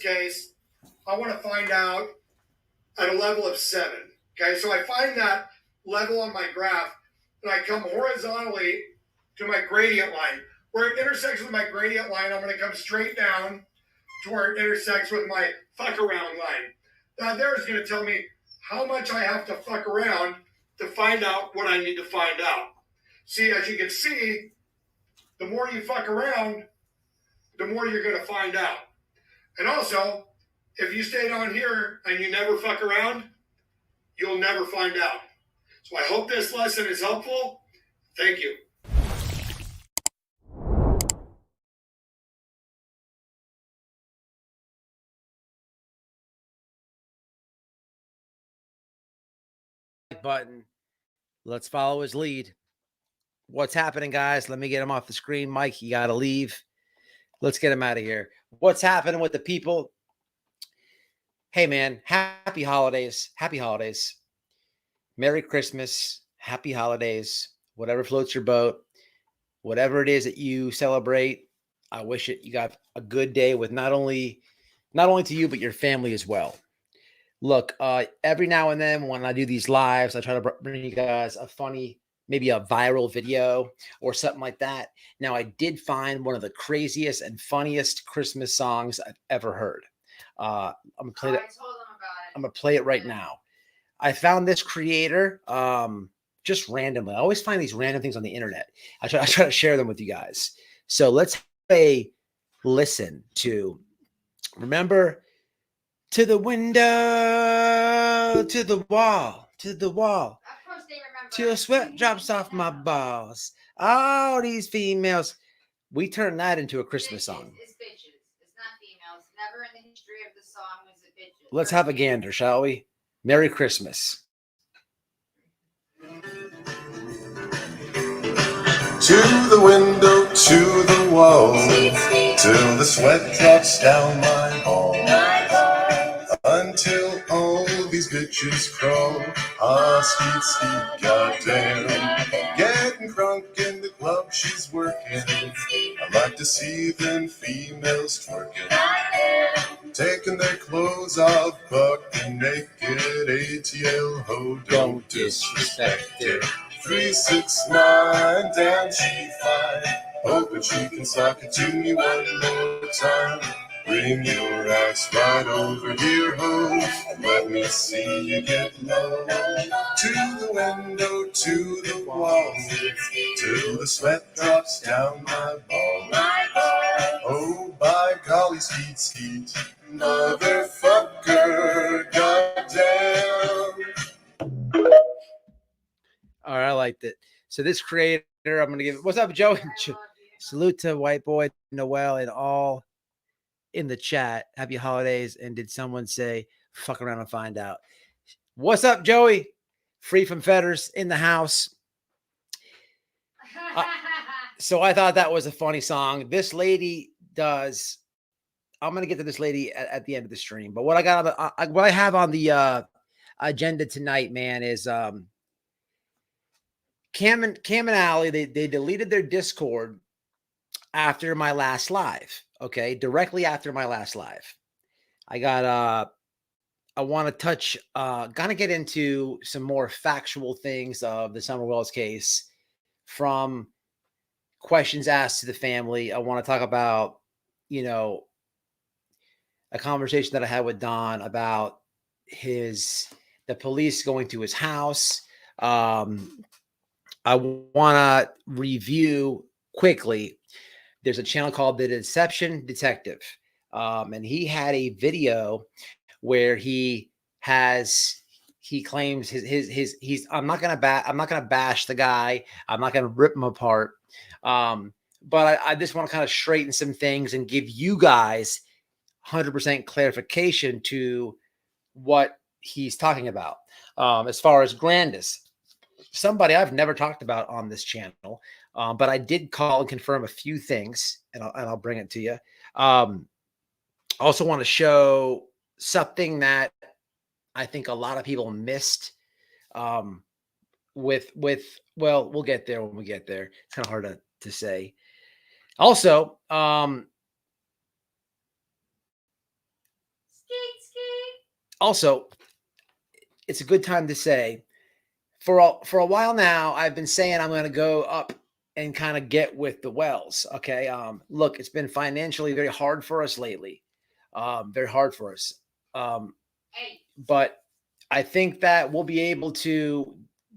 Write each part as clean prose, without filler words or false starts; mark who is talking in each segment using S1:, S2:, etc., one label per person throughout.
S1: Case, I want to find out at a level of 7. Okay, so I find that level on my graph, and I come horizontally to my gradient line. Where it intersects with my gradient line, I'm going to come straight down to where it intersects with my fuck around line. Now there is going to tell me how much I have to fuck around to find out what I need to find out. See, as you can see, the more you fuck around, the more you're going to find out. And also, if you stay down here and you never fuck around, you'll never find out. So I hope this lesson is helpful. Thank you.
S2: Button. Let's follow his lead. What's happening, guys? Let me get him off the screen. Mike, you got to leave. Let's get him out of here. What's happening with the people? Hey, man, happy holidays. Happy holidays. Merry Christmas. Happy holidays. Whatever floats your boat. Whatever it is that you celebrate, I wish you got a good day with not only to you, but your family as well. Look, every now and then when I do these lives, I try to bring you guys a funny, maybe a viral video or something like that. Now, I did find one of the craziest and funniest Christmas songs I've ever heard. I'm gonna play it. I'm gonna play it right now. I found this creator just randomly. I always find these random things on the internet. I try to share them with you guys. So let's listen to. Remember. To the window, to the wall, till sweat drops off my balls. All these females. We turned that into a Christmas song.
S3: It's bitches. It's not females. Never in the history of the song was it bitches.
S2: Let's have a gander, shall we? Merry Christmas.
S4: To the window, to the wall, till the sweat drops down my balls. Until all these bitches crawl, skeet, skeet, goddamn. Getting crunk in the club she's working. I like to see them females twerking. Taking their clothes off, bucking naked. ATL, ho, don't disrespect it. 3, 6, 9, damn she fine. Hoping she can suck it to me one more time. Bring your ass right over here, ho, and let me see you get low. To the window, to the wall, till the sweat drops down my balls. Oh, by golly, skeet, skeet, motherfucker, goddamn.
S2: All right, I liked it. So this creator, I'm going to give it. What's up, Joe? Salute to White Boy, Noel, and all in the chat. Happy holidays. And did someone say, fuck around and find out? What's up, Joey? Free from fetters in the house. So I thought that was a funny song. This lady does. I'm going to get to this lady at the end of the stream. But what I got, what I have on the agenda tonight, man, is Cam and Allie, they deleted their Discord after my last live. Okay, directly after my last live. I want to touch, gonna get into some more factual things of the Summer Wells case from questions asked to the family. I want to talk about, a conversation that I had with Don about the police going to his house. I want to review quickly. There's a channel called The Deception Detective, and he had a video where he claims he's I'm not gonna bash the guy. I'm not gonna rip him apart. But I just want to kind of straighten some things and give you guys 100% clarification to what he's talking about. As far as Grandus, somebody I've never talked about on this channel, but I did call and confirm a few things, and I'll bring it to you. Also want to show something that I think a lot of people missed. Well, we'll get there when we get there. It's kind of hard to say. Also, it's a good time to say, for a while now, I've been saying I'm going to go up and kind of get with the Wells. Okay. Look, it's been financially very hard for us lately. Very hard for us. But I think that we'll be able to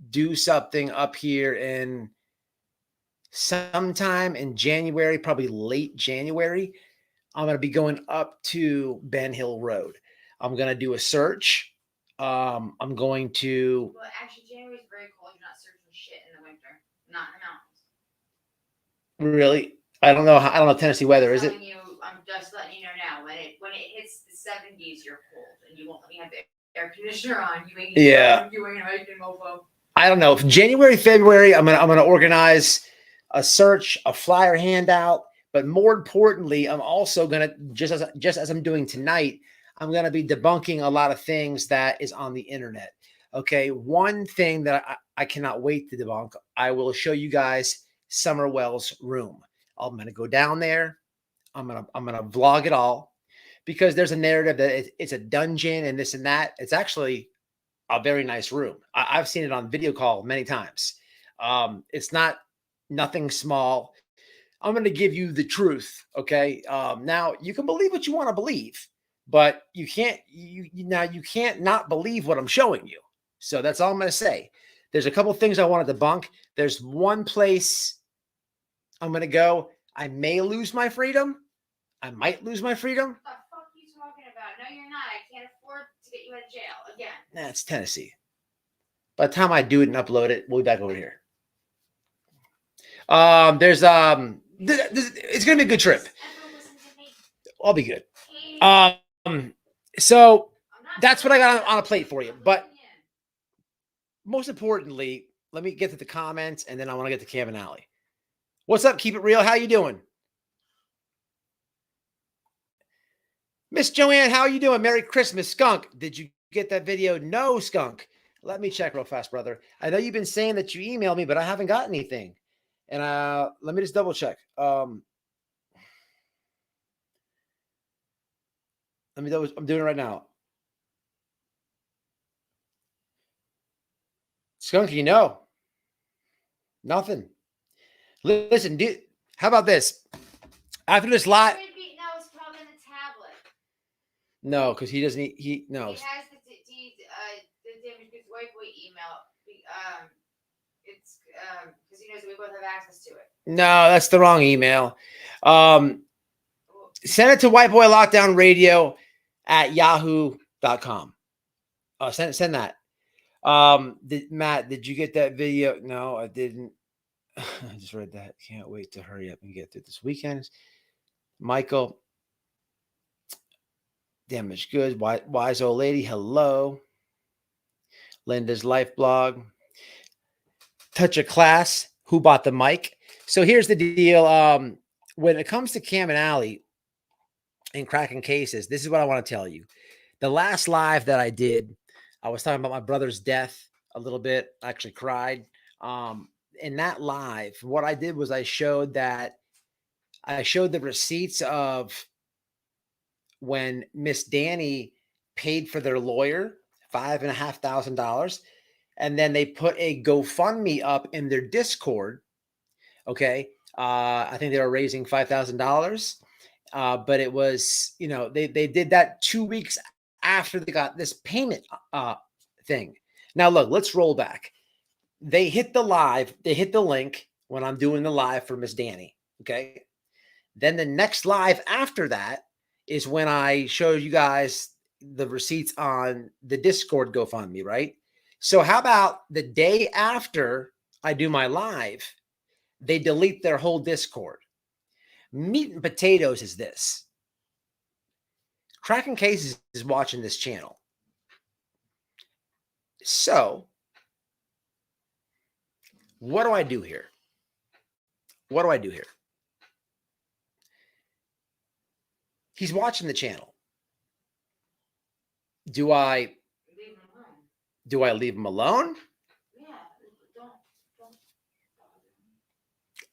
S2: do something up here in sometime in January, probably late January. I'm going to be going up to Ben Hill Road. I'm going to do a search. I'm going to.
S3: Well, actually, January is very cold. You're not searching shit in the winter, not in the mountains.
S2: Really? I don't know. I don't know Tennessee weather. Is it?
S3: I'm just letting you know now. When it hits the 70s, you're cold, and you won't let me have the air conditioner on. You ain't.
S2: Yeah.
S3: You ain't hiking, mofo.
S2: I don't know. January, February, I'm gonna organize a search, a flyer handout, but more importantly, I'm also gonna just as I'm doing tonight, I'm gonna be debunking a lot of things that is on the internet. Okay, one thing that I cannot wait to debunk. I will show you guys Summer Wells' room. I'm gonna go down there. I'm gonna vlog it all, because there's a narrative that it's a dungeon and this and that. It's actually a very nice room. I've seen it on video call many times. It's nothing small. I'm going to give you the truth. Okay. Now you can believe what you want to believe, but you can't not believe what I'm showing you. So that's all I'm going to say. There's a couple of things I want to debunk. There's one place I'm going to go. I may lose my freedom. I might lose my freedom.
S3: What the fuck are you talking about? No, you're not. I can't afford to get you out of jail again.
S2: Nah, it's Tennessee. By the time I do it and upload it, we'll be back over here. It's gonna be a good trip. I'll be good. So that's what I got on a plate for you. But most importantly, let me get to the comments, and then I want to get to Cam and Alley. What's up? Keep it real. How you doing? Miss Joanne, how are you doing? Merry Christmas. Skunk, did you get that video? No, Skunk. Let me check real fast, brother. I know you've been saying that you emailed me, but I haven't got anything. And let me just double check. I'm doing it right now. Skunky, no. Nothing. Listen, dude, how about this? After this live.
S3: No, it's probably in the tablet.
S2: No, because he doesn't. He knows.
S3: He has the damaged goods wifey email. It's because he knows that we both have access to it.
S2: No, that's the wrong email. Send it to whiteboylockdownradio@yahoo.com. Send that. Matt, did you get that video? No, I didn't. I just read that. Can't wait to hurry up and get through this weekend. Michael, damaged goods. Wise old lady. Hello. Linda's life blog. Touch of class. Who bought the mic? So here's the deal. When it comes to Cam and Alley and cracking cases, this is what I want to tell you. The last live that I did, I was talking about my brother's death a little bit. I actually cried. In that live, what I did was I showed the receipts of when Miss Danny paid for their lawyer, $5,500, and then they put a GoFundMe up in their Discord. Okay. I think they were raising $5,000. But it was, they did that 2 weeks after they got this payment thing. Now, look, let's roll back. They hit the live, they hit the link when I'm doing the live for Miss Danny. Okay. Then the next live after that is when I show you guys the receipts on the Discord GoFundMe, right? So how about the day after I do my live, they delete their whole Discord? Meat and potatoes is this. Crackin Cases is watching this channel. So what do I do here? What do I do here? He's watching the channel. Do I
S3: Leave him alone.
S2: leave him alone?
S3: Yeah, don't bother him.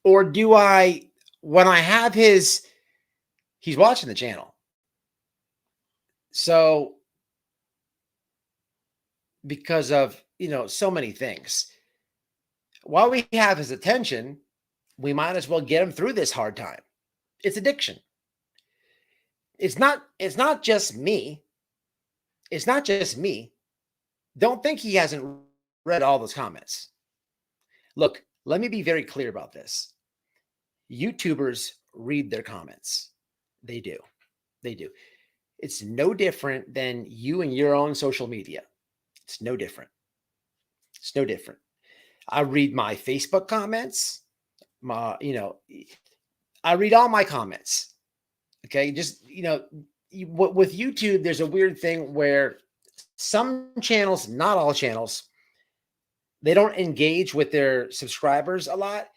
S2: Or do I, when I have he's watching the channel. So because of, so many things, while we have his attention, we might as well get him through this hard time. It's addiction. It's not just me. It's not just me. Don't think he hasn't read all those comments. Look, let me be very clear about this. YouTubers read their comments. They do. They do. It's no different than you and your own social media. It's no different. It's no different. I read my Facebook comments. I read all my comments. Okay. Just, with YouTube, there's a weird thing where some channels, not all channels, they don't engage with their subscribers a lot.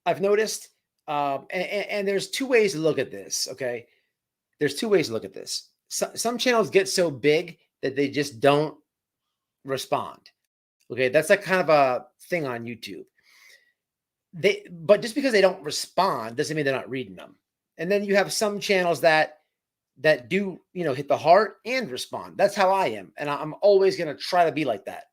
S2: I've noticed. And there's two ways to look at this. Okay. There's two ways to look at this. Some channels get so big that they just don't respond. Okay. That's like kind of a thing on YouTube. But just because they don't respond doesn't mean they're not reading them. And then you have some channels that do, hit the heart and respond. That's how I am. And I'm always going to try to be like that.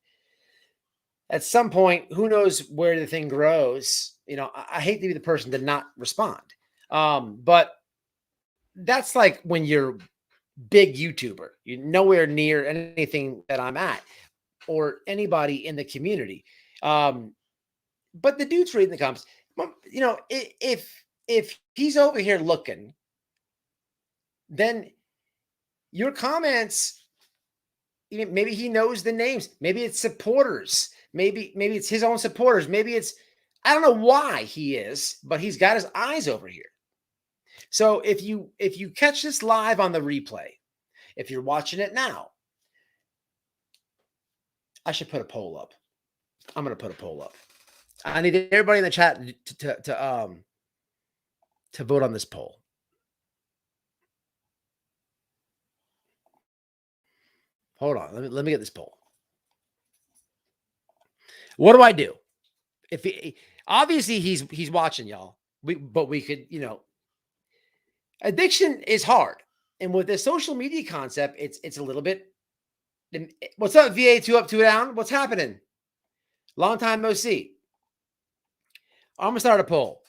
S2: At some point, who knows where the thing grows? I hate to be the person to not respond. But that's like when you're big YouTuber, you're nowhere near anything that I'm at or anybody in the community. But the dude's reading the comments. If he's over here looking, then your comments, maybe he knows the names. Maybe it's supporters. Maybe it's his own supporters. Maybe it's, I don't know why he is, but he's got his eyes over here. So if you catch this live on the replay, if you're watching it now, I should put a poll up. I'm going to put a poll up. I need everybody in the chat to vote on this poll. Hold on. Let me get this poll. What do I do? If obviously he's watching, y'all. But we could, addiction is hard. And with the social media concept, it's a little bit. What's up, VA? 2 up, 2 down. What's happening? Long time no see. I'm gonna start a poll.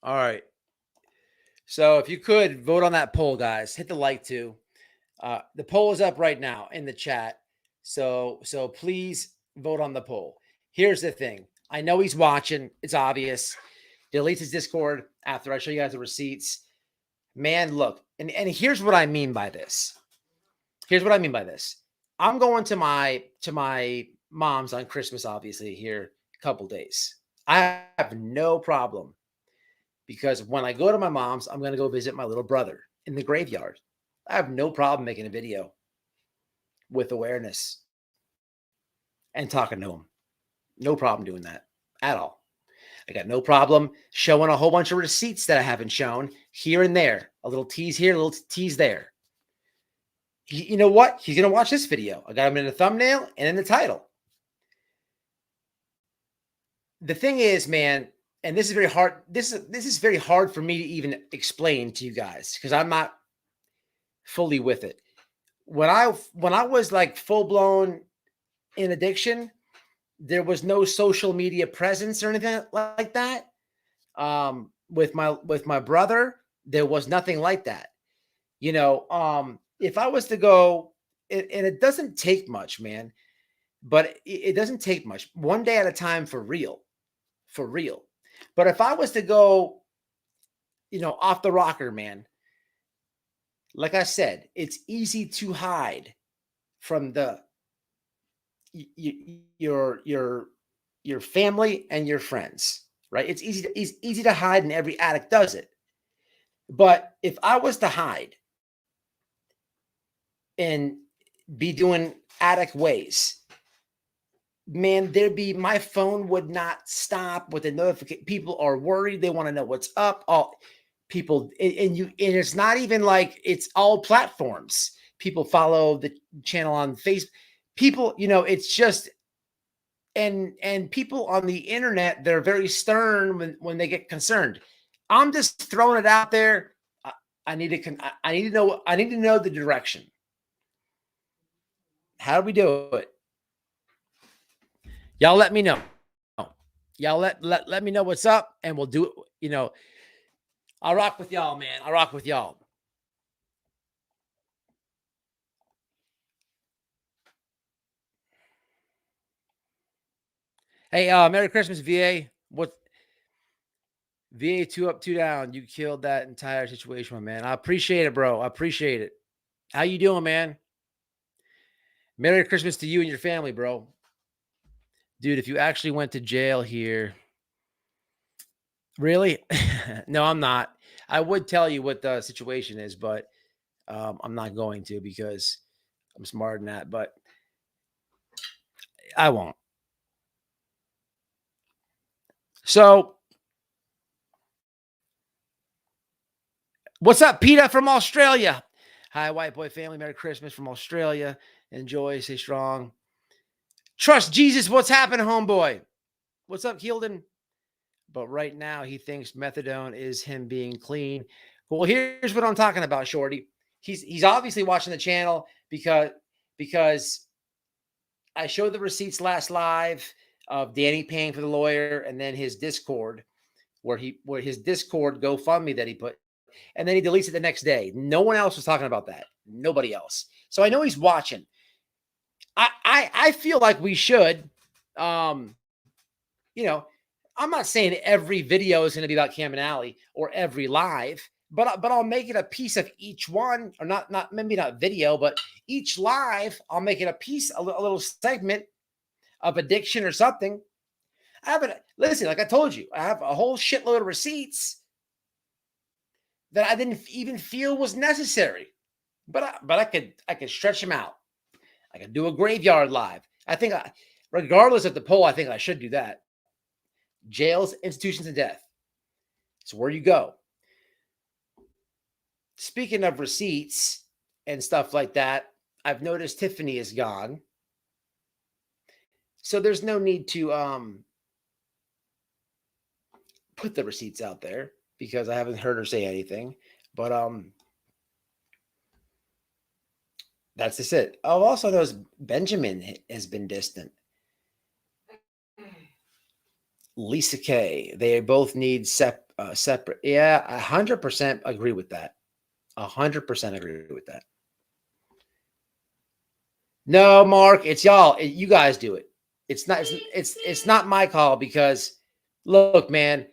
S2: All right. So if you could vote on that poll, guys, hit the like too. The poll is up right now in the chat. So please vote on the poll. Here's the thing. I know he's watching. It's obvious. Deletes his Discord after I show you guys the receipts. Man, look. And here's what I mean by this. Here's what I mean by this. I'm going to my mom's on Christmas, obviously, here a couple days. I have no problem because when I go to my mom's, I'm going to go visit my little brother in the graveyard. I have no problem making a video with awareness and talking to him. No problem doing that at all. I got no problem showing a whole bunch of receipts that I haven't shown here and there. A little tease here, a little tease there. You know what? He's going to watch this video. I got him in the thumbnail and in the title. The thing is, man, and this is very hard. This is very hard for me to even explain to you guys because I'm not fully with it. When I was like full blown in addiction, there was no social media presence or anything like that. With my brother, there was nothing like that. You know, if I was to go, and it doesn't take much, man, but it doesn't take much. One day at a time for real. But if I was to go, you know, off the rocker, man, like I said, it's easy to hide from your family and your friends, right? It's easy to hide, and every addict does it. But if I was to hide and be doing addict ways, man, my phone would not stop with the notification. People are worried. They want to know what's up. All people, and it's not even like it's all platforms. People follow the channel on Facebook. People, you know, it's just, and people on the internet, they're very stern when they get concerned. I'm just throwing it out there. I need to know the direction. How do we do it? Y'all let me know. Y'all let me know what's up, and we'll do it. You know, I'll rock with y'all, man. I'll rock with y'all. Hey, Merry Christmas, VA. What? VA 2 up, 2 down. You killed that entire situation, my man. I appreciate it, bro. I appreciate it. How you doing, man? Merry Christmas to you and your family, bro. Dude, if you actually went to jail here, really? No, I'm not. I would tell you what the situation is, but I'm not going to because I'm smarter than that, but I won't. So, what's up, Peter from Australia? Hi, white boy family. Merry Christmas from Australia. Enjoy. Stay strong. Trust Jesus. What's happening, homeboy? What's up, Hilden? But right now, he thinks methadone is him being clean. Well, here's what I'm talking about, Shorty. He's obviously watching the channel because I showed the receipts last live of Danny paying for the lawyer, and then his Discord, where his Discord GoFundMe that he put, and then he deletes it the next day. No one else was talking about that. Nobody else. So I know he's watching. I feel like we should, you know, I'm not saying every video is going to be about Cam and Alley or every live, but I'll make it a piece of each one, or not maybe not video, but each live I'll make it a piece, a little segment of addiction or something. Listen, like I told you, I have a whole shitload of receipts that I didn't even feel was necessary, but I could stretch them out. I could do a graveyard live. I think regardless of the poll, I think I should do that. Jails, institutions, and death. It's where you go. Speaking of receipts and stuff like that, I've noticed Tiffany is gone. So there's no need to put the receipts out there because I haven't heard her say anything. But that's just it. Oh, also noticed Benjamin has been distant. Lisa K. They both need separate. Yeah, 100% agree with that. 100% agree with that. No, Mark, it's y'all. You guys do it. It's not my call because look, man,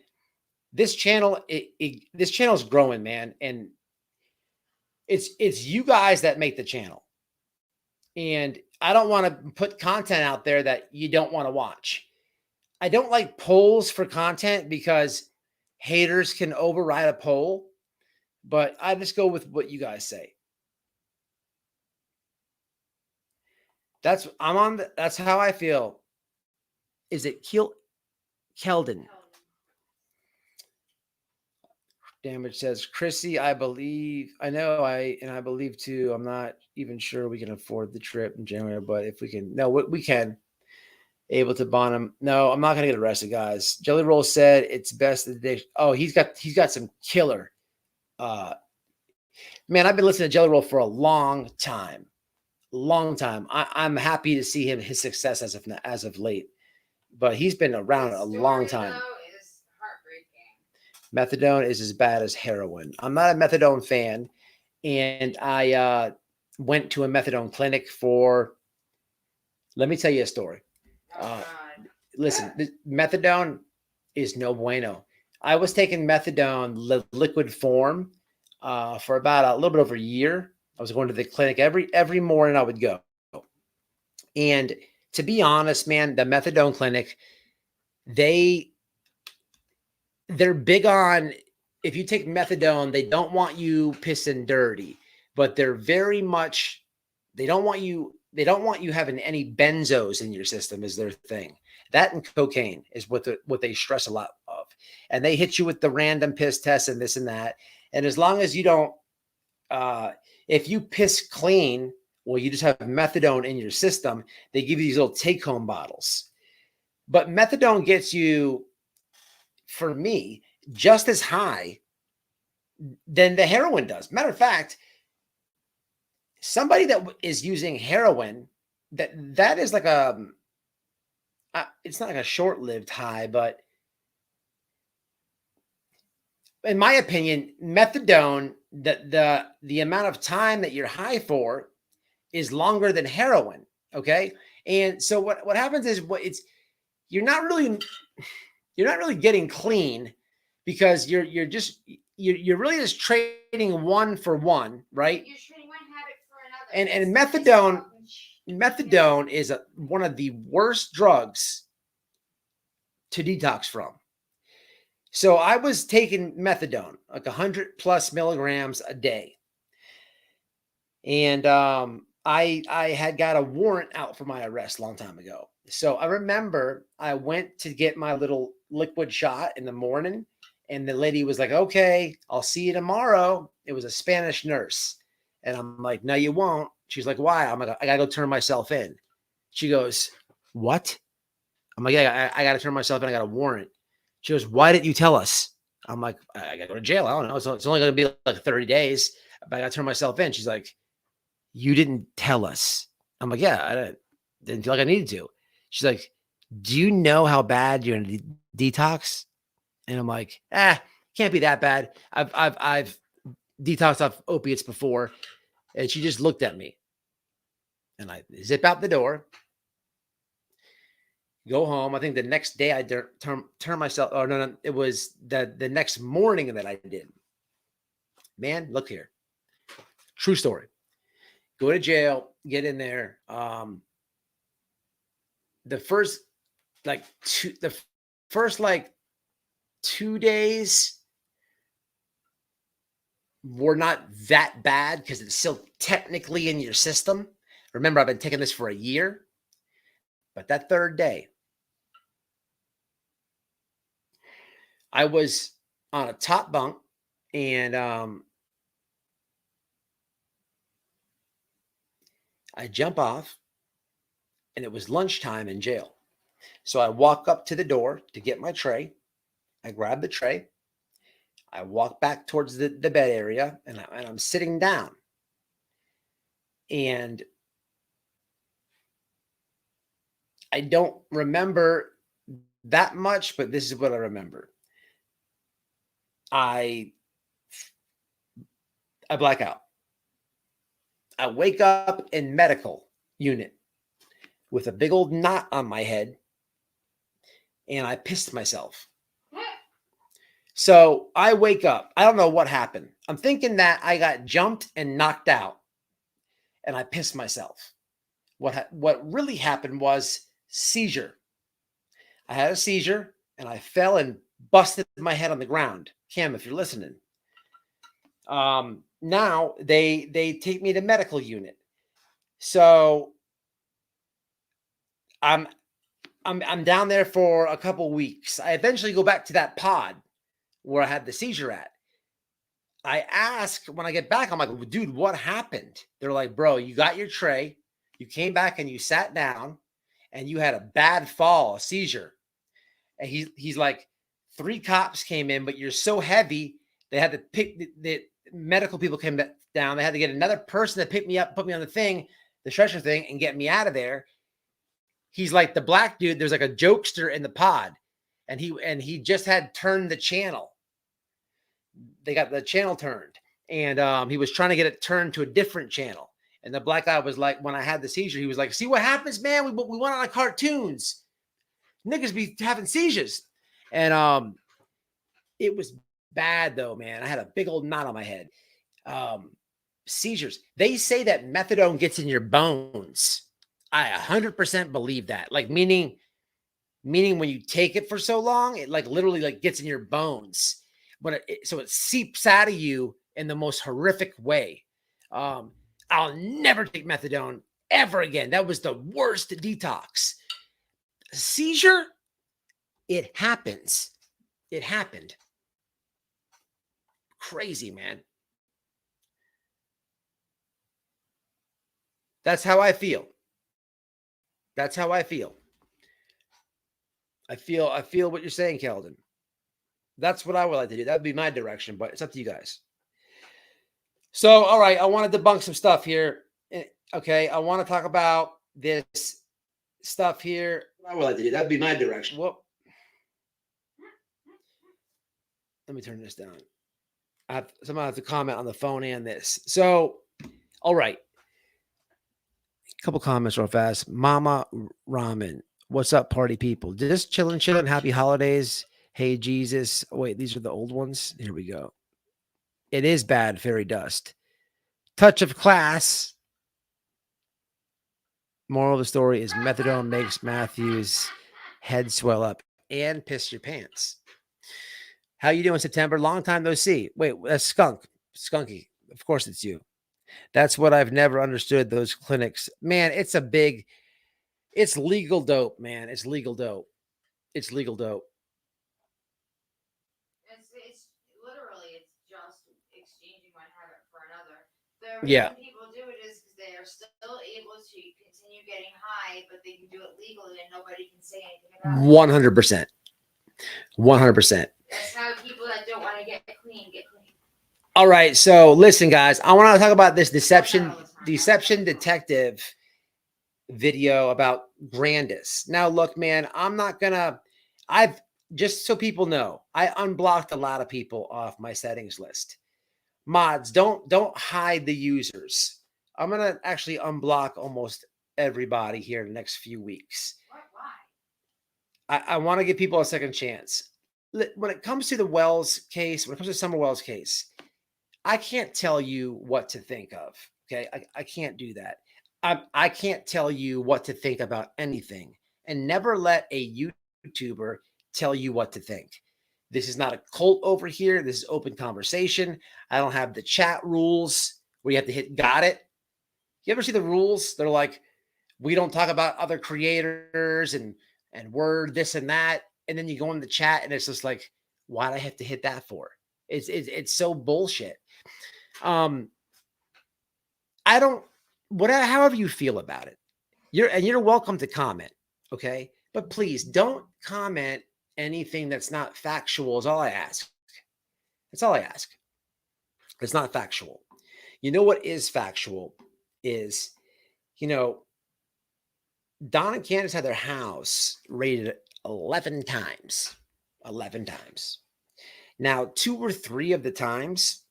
S2: this channel this channel is growing, man, and it's you guys that make the channel, and I don't want to put content out there that you don't want to watch. I don't like polls for content because haters can override a poll, but I just go with what you guys say. That's how I feel. Is it Keldon? Damage says, Chrissy, I believe too. I'm not even sure we can afford the trip in January, but if we can, no, we can. Able to bond him. No, I'm not gonna get arrested, guys. Jelly Roll said it's best that they. Oh, he's got some killer. Man, I've been listening to Jelly Roll for a long time. I'm happy to see his success as of late, but he's been around a long time.
S3: Is heartbreaking.
S2: Methadone is as bad as heroin. I'm not a methadone fan, and I went to a methadone clinic for. Let me tell you a story. Listen, methadone is no bueno. I was taking methadone liquid form for about a little bit over a year. I was going to the clinic every morning. I would go, and to be honest, man, the methadone clinic, they're big on, if you take methadone, they don't want you pissing dirty, but they're very much, they don't want you having any benzos in your system is their thing. That and cocaine is what they stress a lot of. And they hit you with the random piss test and this and that. And as long as you don't, if you piss clean, well, you just have methadone in your system, they give you these little take-home bottles. But methadone gets you, for me, just as high than the heroin does. Matter of fact, somebody that is using heroin, that is like it's not like a short-lived high, but in my opinion, methadone, the amount of time that you're high for is longer than heroin. Okay. And so what happens is you're not really getting clean, because you're really just trading one for one, right?
S3: You're trading one habit for another.
S2: And methadone is one of the worst drugs to detox from. So I was taking methadone, like 100+ milligrams a day. And I had got a warrant out for my arrest a long time ago. So I remember I went to get my little liquid shot in the morning, and the lady was like, okay, I'll see you tomorrow. It was a Spanish nurse. And I'm like, no, you won't. She's like, why? I'm like, I got to go turn myself in. She goes, what? I'm like, yeah, I got to turn myself in. I got a warrant. She goes, why didn't you tell us? I'm like, I got to go to jail. I don't know. It's only going to be like 30 days, but I got to turn myself in. She's like, you didn't tell us. I'm like, yeah, I didn't feel like I needed to. She's like, do you know how bad you're going to detox? And I'm like, can't be that bad. I've detoxed off opiates before. And she just looked at me, and I zip out the door, go home. I think the next day I turn myself. Oh, no, it was the next morning that I did. Man, look here. True story. Go to jail, get in there. The first 2 days were not that bad because it's still technically in your system. Remember, I've been taking this for a year. But that third day, I was on a top bunk, and I jump off, and it was lunchtime in jail. So I walk up to the door to get my tray. I grab the tray. I walk back towards the bed area, and I'm sitting down. And I don't remember that much, but this is what I remember. I black out. I wake up in medical unit with a big old knot on my head, and I pissed myself. So I wake up. I don't know what happened. I'm thinking that I got jumped and knocked out, and I pissed myself. What really happened was seizure. I had a seizure, and I fell and busted my head on the ground. Cam, if you're listening. Now they take me to medical unit. So I'm down there for a couple weeks. I eventually go back to that pod where I had the seizure at. I ask when I get back, I'm like, dude, what happened? They're like, bro, you got your tray. You came back and you sat down and you had a bad fall, a seizure. And he's like, 3 cops came in, but you're so heavy. They had to pick the medical people came down. They had to get another person to pick me up, put me on the thing, the stretcher thing, and get me out of there. He's like, the black dude, there's like a jokester in the pod. And he just had turned the channel. They got the channel turned. And he was trying to get it turned to a different channel. And the black guy was like, when I had the seizure, he was like, see what happens, man? We went on cartoons. Niggas be having seizures. And it was bad though, man. I had a big old knot on my head. Seizures. They say that methadone gets in your bones. I 100% believe that. Like meaning when you take it for so long, it like literally like gets in your bones. But so it seeps out of you in the most horrific way. I'll never take methadone ever again. That was the worst detox. Seizure, it happens. It happened. Crazy, man. That's how I feel. That's how I feel. I feel what you're saying, Keldon. That's what I would like to do. That would be my direction, but it's up to you guys. So, all right, I want to debunk some stuff here. Okay, I want to talk about this stuff here. I would like to do. That would be my direction. Whoop. Let me turn this down. Someone have to comment on the phone and this. So, all right. A couple comments real fast. Mama Ramen. What's up, party people? Just chilling. Happy holidays. Hey, Jesus. Oh, wait, these are the old ones. Here we go. It is bad, fairy dust. Touch of class. Moral of the story is methadone makes Matthew's head swell up and piss your pants. How you doing, September? Long time no see. Wait, that's Skunky. Of course it's you. That's what I've never understood, those clinics. Man, it's legal dope, man. It's legal dope. It's legal dope.
S3: It's literally, it's just exchanging one habit for another. The reason people do it is because they are still able to continue getting high, but they can do it legally and nobody can say anything about it.
S2: 100%. 100%.
S3: That's how people that don't want to get clean get clean.
S2: All right. So listen, guys, I want to talk about this deception detective video about Grandus. Now, look, man, just so people know, I unblocked a lot of people off my settings list. Mods, don't hide the users. I'm going to actually unblock almost everybody here in the next few weeks.
S3: Why?
S2: I want to give people a second chance. When it comes to the Wells case, when it comes to Summer Wells case, I can't tell you what to think of. Okay. I can't do that. I can't tell you what to think about anything, and never let a YouTuber tell you what to think. This is not a cult over here. This is open conversation. I don't have the chat rules where you have to hit got it. You ever see the rules? They're like, we don't talk about other creators and word this and that. And then you go in the chat and it's just like, why do I have to hit that for? It's so bullshit. However you feel about it, you're welcome to comment. Okay. But please don't comment anything that's not factual is all I ask. That's all I ask. It's not factual. You know what is factual is, Don and Candace had their house raided 11 times. 11 times. Now, 2 or 3 of the times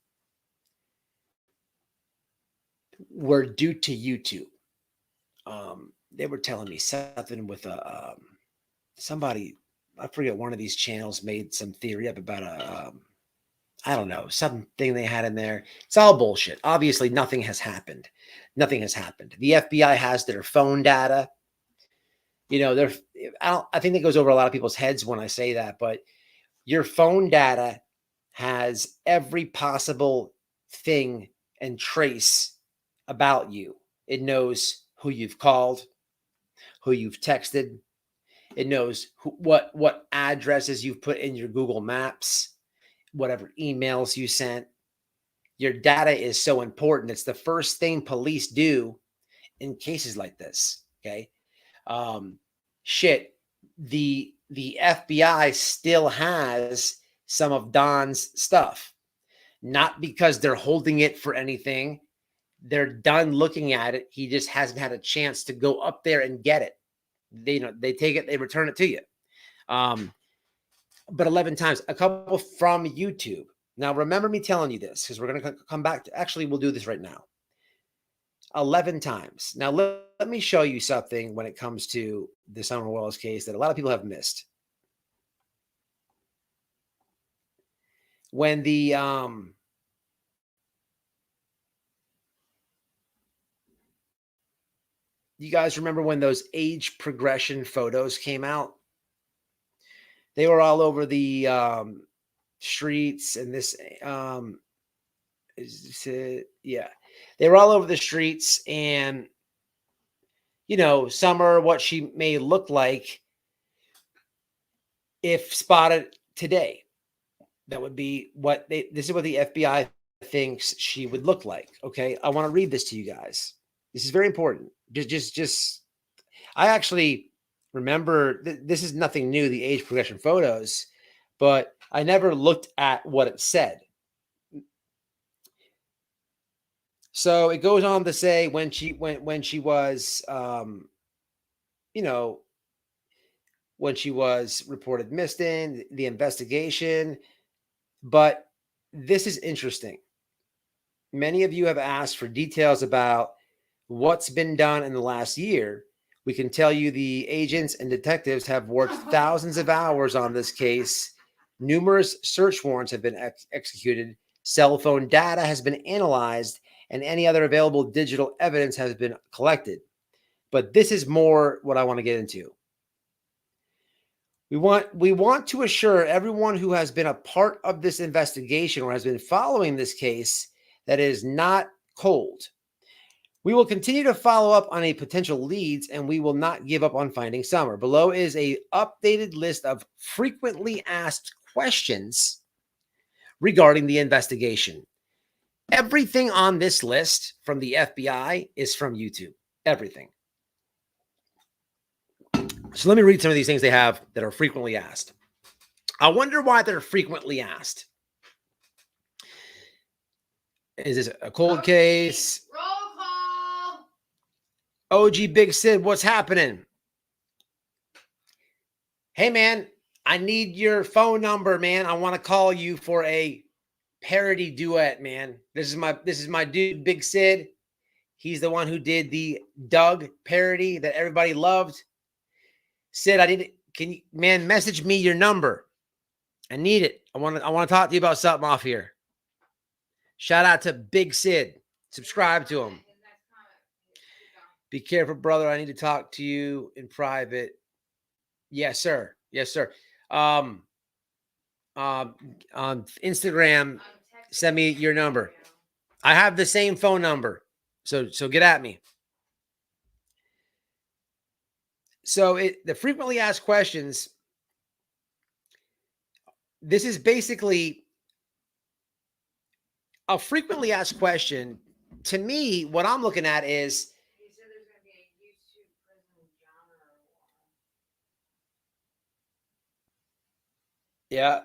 S2: were due to YouTube. They were telling me something with somebody, I forget, one of these channels made some theory up about I don't know, something they had in there. It's all bullshit. Obviously, nothing has happened. Nothing has happened. The FBI has their phone data. I think that goes over a lot of people's heads when I say that, but Your phone data has every possible thing and trace about you. It knows who you've called, who you've texted. It knows what addresses you've put in your Google Maps, whatever emails you sent. Your data is so important. It's the first thing police do in cases like this. Okay. Shit. The FBI still has some of Don's stuff, not because they're holding it for anything. They're done looking at it. He just hasn't had a chance to go up there and get it. They take it, they return it to you. But 11 times, a couple from YouTube. Now, remember me telling you this, because we're going to come back to, actually, we'll do this right now. 11 times. Now, let me show you something when it comes to the Summer Wells case that a lot of people have missed. When the, you guys remember when those age progression photos came out? They were all over the streets, and this, yeah, they were all over the streets, and Summer, what she may look like if spotted today. That would be what this is what the FBI thinks she would look like. Okay, I want to read this to you guys. This is very important. Just I actually remember this is nothing new, the age progression photos, but I never looked at what it said. So it goes on to say when she was, when she was reported missing, the investigation. But this is interesting. Many of you have asked for details about what's been done in the last year. We can tell you the agents and detectives have worked thousands of hours on this case. Numerous search warrants have been executed. Cell phone data has been analyzed, and any other available digital evidence has been collected. But this is more what I want to get into. We want to assure everyone who has been a part of this investigation or has been following this case that it is not cold. We will continue to follow up on any potential leads, and we will not give up on finding Summer. Below is a updated list of frequently asked questions regarding the investigation. Everything on this list from the FBI is from YouTube. Everything. So let me read some of these things they have that are frequently asked. I wonder why they're frequently asked. Is this a cold case?
S3: Roll call.
S2: OG Big Sid, what's happening? Hey, man, I need your phone number, man. I want to call you for a parody duet, man. This is my dude, Big Sid. He's the one who did the Doug parody that everybody loved. Sid, can you, man, message me your number? I need it. I want to talk to you about something off here. Shout out to Big Sid. Subscribe to him. Be careful, brother. I need to talk to you in private. Yes, sir. Yes, sir. On Instagram, send me your number. I have the same phone number. So get at me. So the frequently asked questions, this is basically a frequently asked question. To me, what I'm looking at is,
S3: He said there's going to be a YouTube prison genre war.
S2: yeah.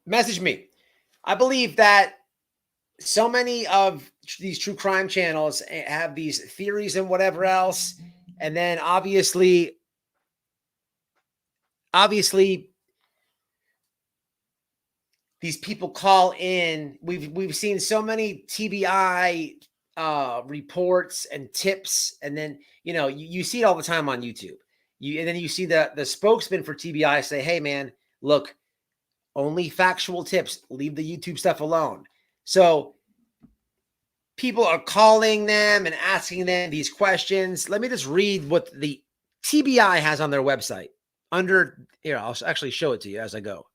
S2: Message me. I believe that so many of these true crime channels have these theories and whatever else. And then obviously these people call in. We've seen so many TBI reports and tips. And then, you see it all the time on YouTube. And then you see the spokesman for TBI say, hey, man, look, only factual tips. Leave the YouTube stuff alone. So people are calling them and asking them these questions. Let me just read what the TBI has on their website. under here, I'll actually show it to you as I go.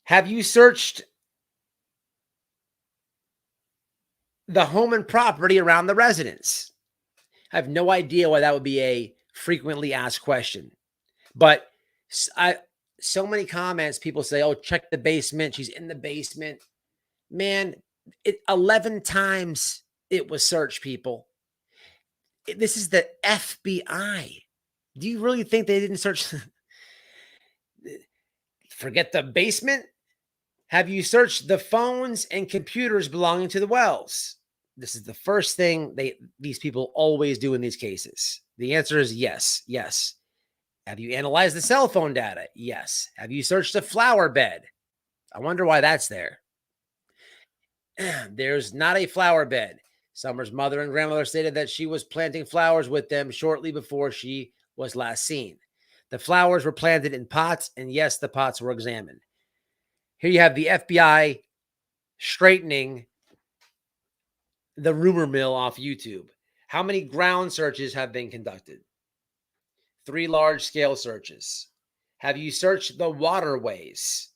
S2: Have you searched the home and property around the residence? I have no idea why that would be a frequently asked question. But so many comments, people say, oh, check the basement. She's in the basement. Man, 11 times it was searched, people. This is the FBI. Do you really think they didn't search? Forget the basement. Have you searched the phones and computers belonging to the Wells? This is the first thing these people always do in these cases. The answer is yes, yes. Have you analyzed the cell phone data? Yes. Have you searched the flower bed? I wonder why that's there. There's not a flower bed. Summer's mother and grandmother stated that she was planting flowers with them shortly before she was last seen. The flowers were planted in pots, and yes, the pots were examined. Here you have the FBI straightening the rumor mill off YouTube. How many ground searches have been conducted? 3 large-scale searches. Have you searched the waterways?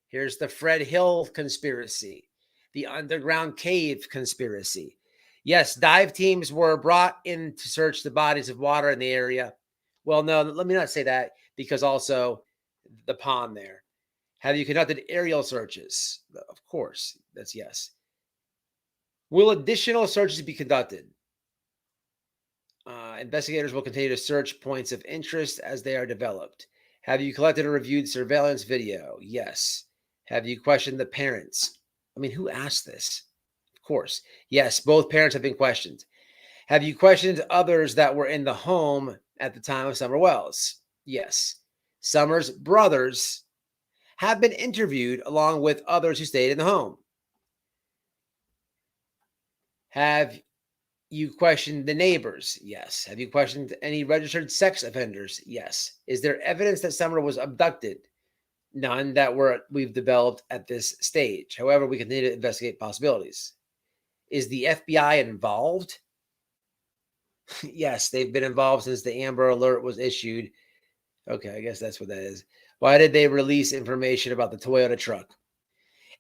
S2: Here's the Fred Hill conspiracy, the underground cave conspiracy. Yes, dive teams were brought in to search the bodies of water in the area. Well, no, let me not say that, because also the pond there. Have you conducted aerial searches? Of course, that's yes. Will additional searches be conducted? Investigators will continue to search points of interest as they are developed. Have you collected or reviewed surveillance video? Yes. Have you questioned the parents? I mean, who asked this? Of course. Yes, both parents have been questioned. Have you questioned others that were in the home at the time of Summer Wells? Yes. Summer's brothers have been interviewed along with others who stayed in the home. Have you questioned the neighbors? Yes. Have you questioned any registered sex offenders? Yes. Is there evidence that Summer was abducted? None that we've developed at this stage. However, we continue to investigate possibilities. Is the FBI involved? Yes, they've been involved since the Amber Alert was issued. Okay, I guess that's what that is. Why did they release information about the Toyota truck?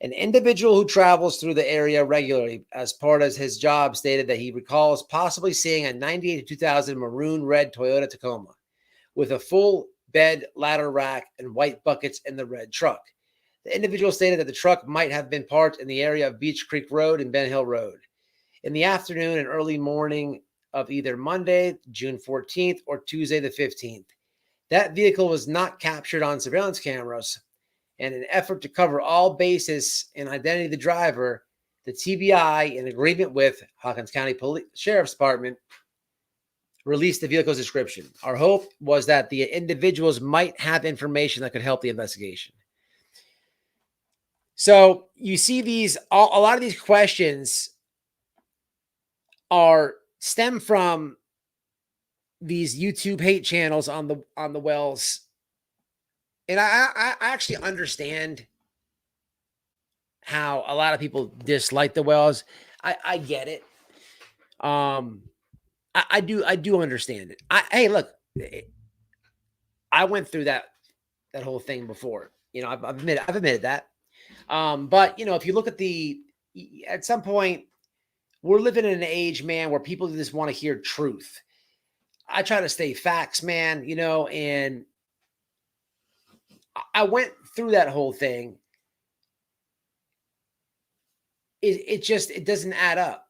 S2: An individual who travels through the area regularly as part of his job stated that he recalls possibly seeing a 98 to 2000 maroon red Toyota Tacoma with a full bed, ladder rack, and white buckets in the red truck. The individual stated that the truck might have been parked in the area of Beach Creek Road and Ben Hill Road in the afternoon and early morning of either Monday, June 14th, or Tuesday the 15th. That vehicle was not captured on surveillance cameras. In an effort to cover all bases and identity of the driver, the TBI, in agreement with Hawkins County Sheriff's Department, released the vehicle's description. Our hope was that the individuals might have information that could help the investigation. So you see a lot of these questions stem from these YouTube hate channels on the Wells. And I actually understand how a lot of people dislike the Wells. I get it. I do understand it. Hey, look, I went through that whole thing before. You know, I've admitted that. But you know, if you look at some point, we're living in an age, man, where people just want to hear truth. I try to stay facts, man. You know, and I went through that whole thing. It doesn't add up.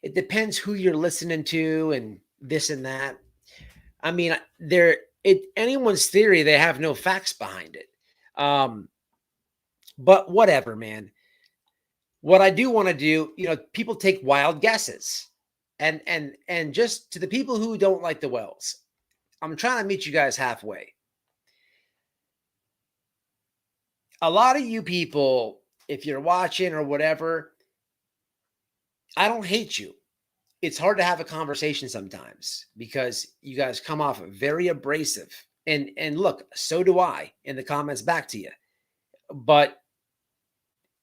S2: It depends who you're listening to and this and that. I mean, anyone's theory, they have no facts behind it. But whatever, man. What I do want to do, you know, people take wild guesses. And just to the people who don't like the Wells, I'm trying to meet you guys halfway. A lot of you people, if you're watching or whatever, I don't hate you. It's hard to have a conversation sometimes because you guys come off very abrasive. And look, so do I in the comments back to you. But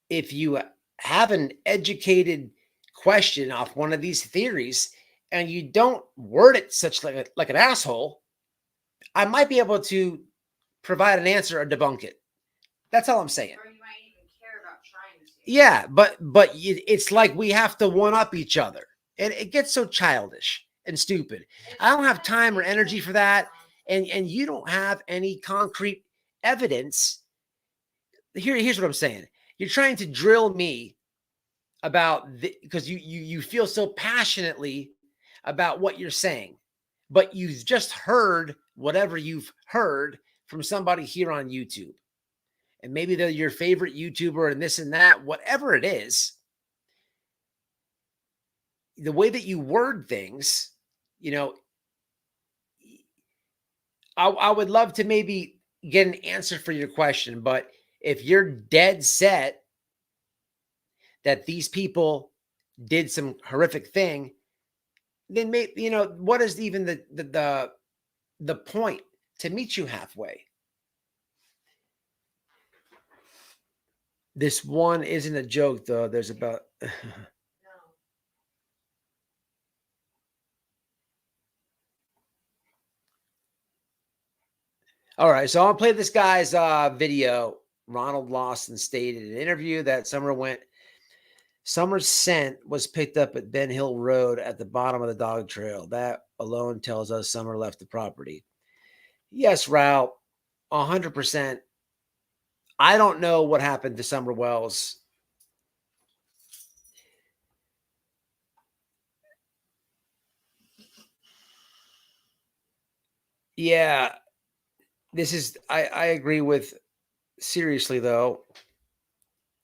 S2: if you have an educated question off one of these theories and you don't word it such like an asshole, I might be able to provide an answer or debunk it. That's all I'm saying.
S3: Or you might even care about trying to.
S2: Yeah, but it's like we have to one up each other, and it gets so childish and stupid. I don't have time or energy for that, and you don't have any concrete evidence. Here's what I'm saying. You're trying to drill me about because you feel so passionately about what you're saying, but you've just heard whatever you've heard from somebody here on YouTube. And maybe they're your favorite YouTuber and this and that, whatever it is. The way that you word things, you know, I would love to maybe get an answer for your question, but if you're dead set that these people did some horrific thing, then maybe, you know, what is even the point to meet you halfway? This one isn't a joke, though. There's about
S3: No.
S2: all right, so I'll play this guy's video. Ronald Lawson stated in an interview that Summer's scent was picked up at Ben Hill Road at the bottom of the dog trail. That alone tells us Summer left the property. Yes, Ralph, 100%. I don't know what happened to Summer Wells. Yeah, this is, I agree with, seriously though,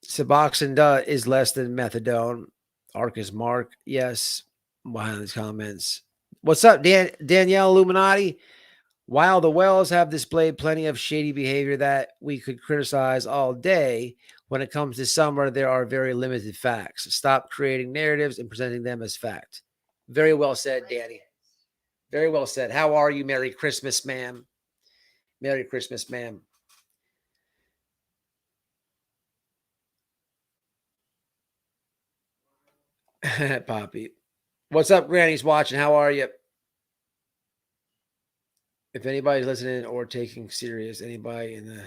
S2: Suboxone is less than methadone. Arcus Mark, yes, behind these comments. What's up, Danielle Illuminati? While the Wells have displayed plenty of shady behavior that we could criticize all day, when it comes to Summer, there are very limited facts. Stop creating narratives and presenting them as fact. Very well said, Danny. Very well said. How are you? Merry Christmas, ma'am. Merry Christmas, ma'am. Poppy. What's up, Granny's watching? How are you? If anybody's listening or taking serious, anybody in the...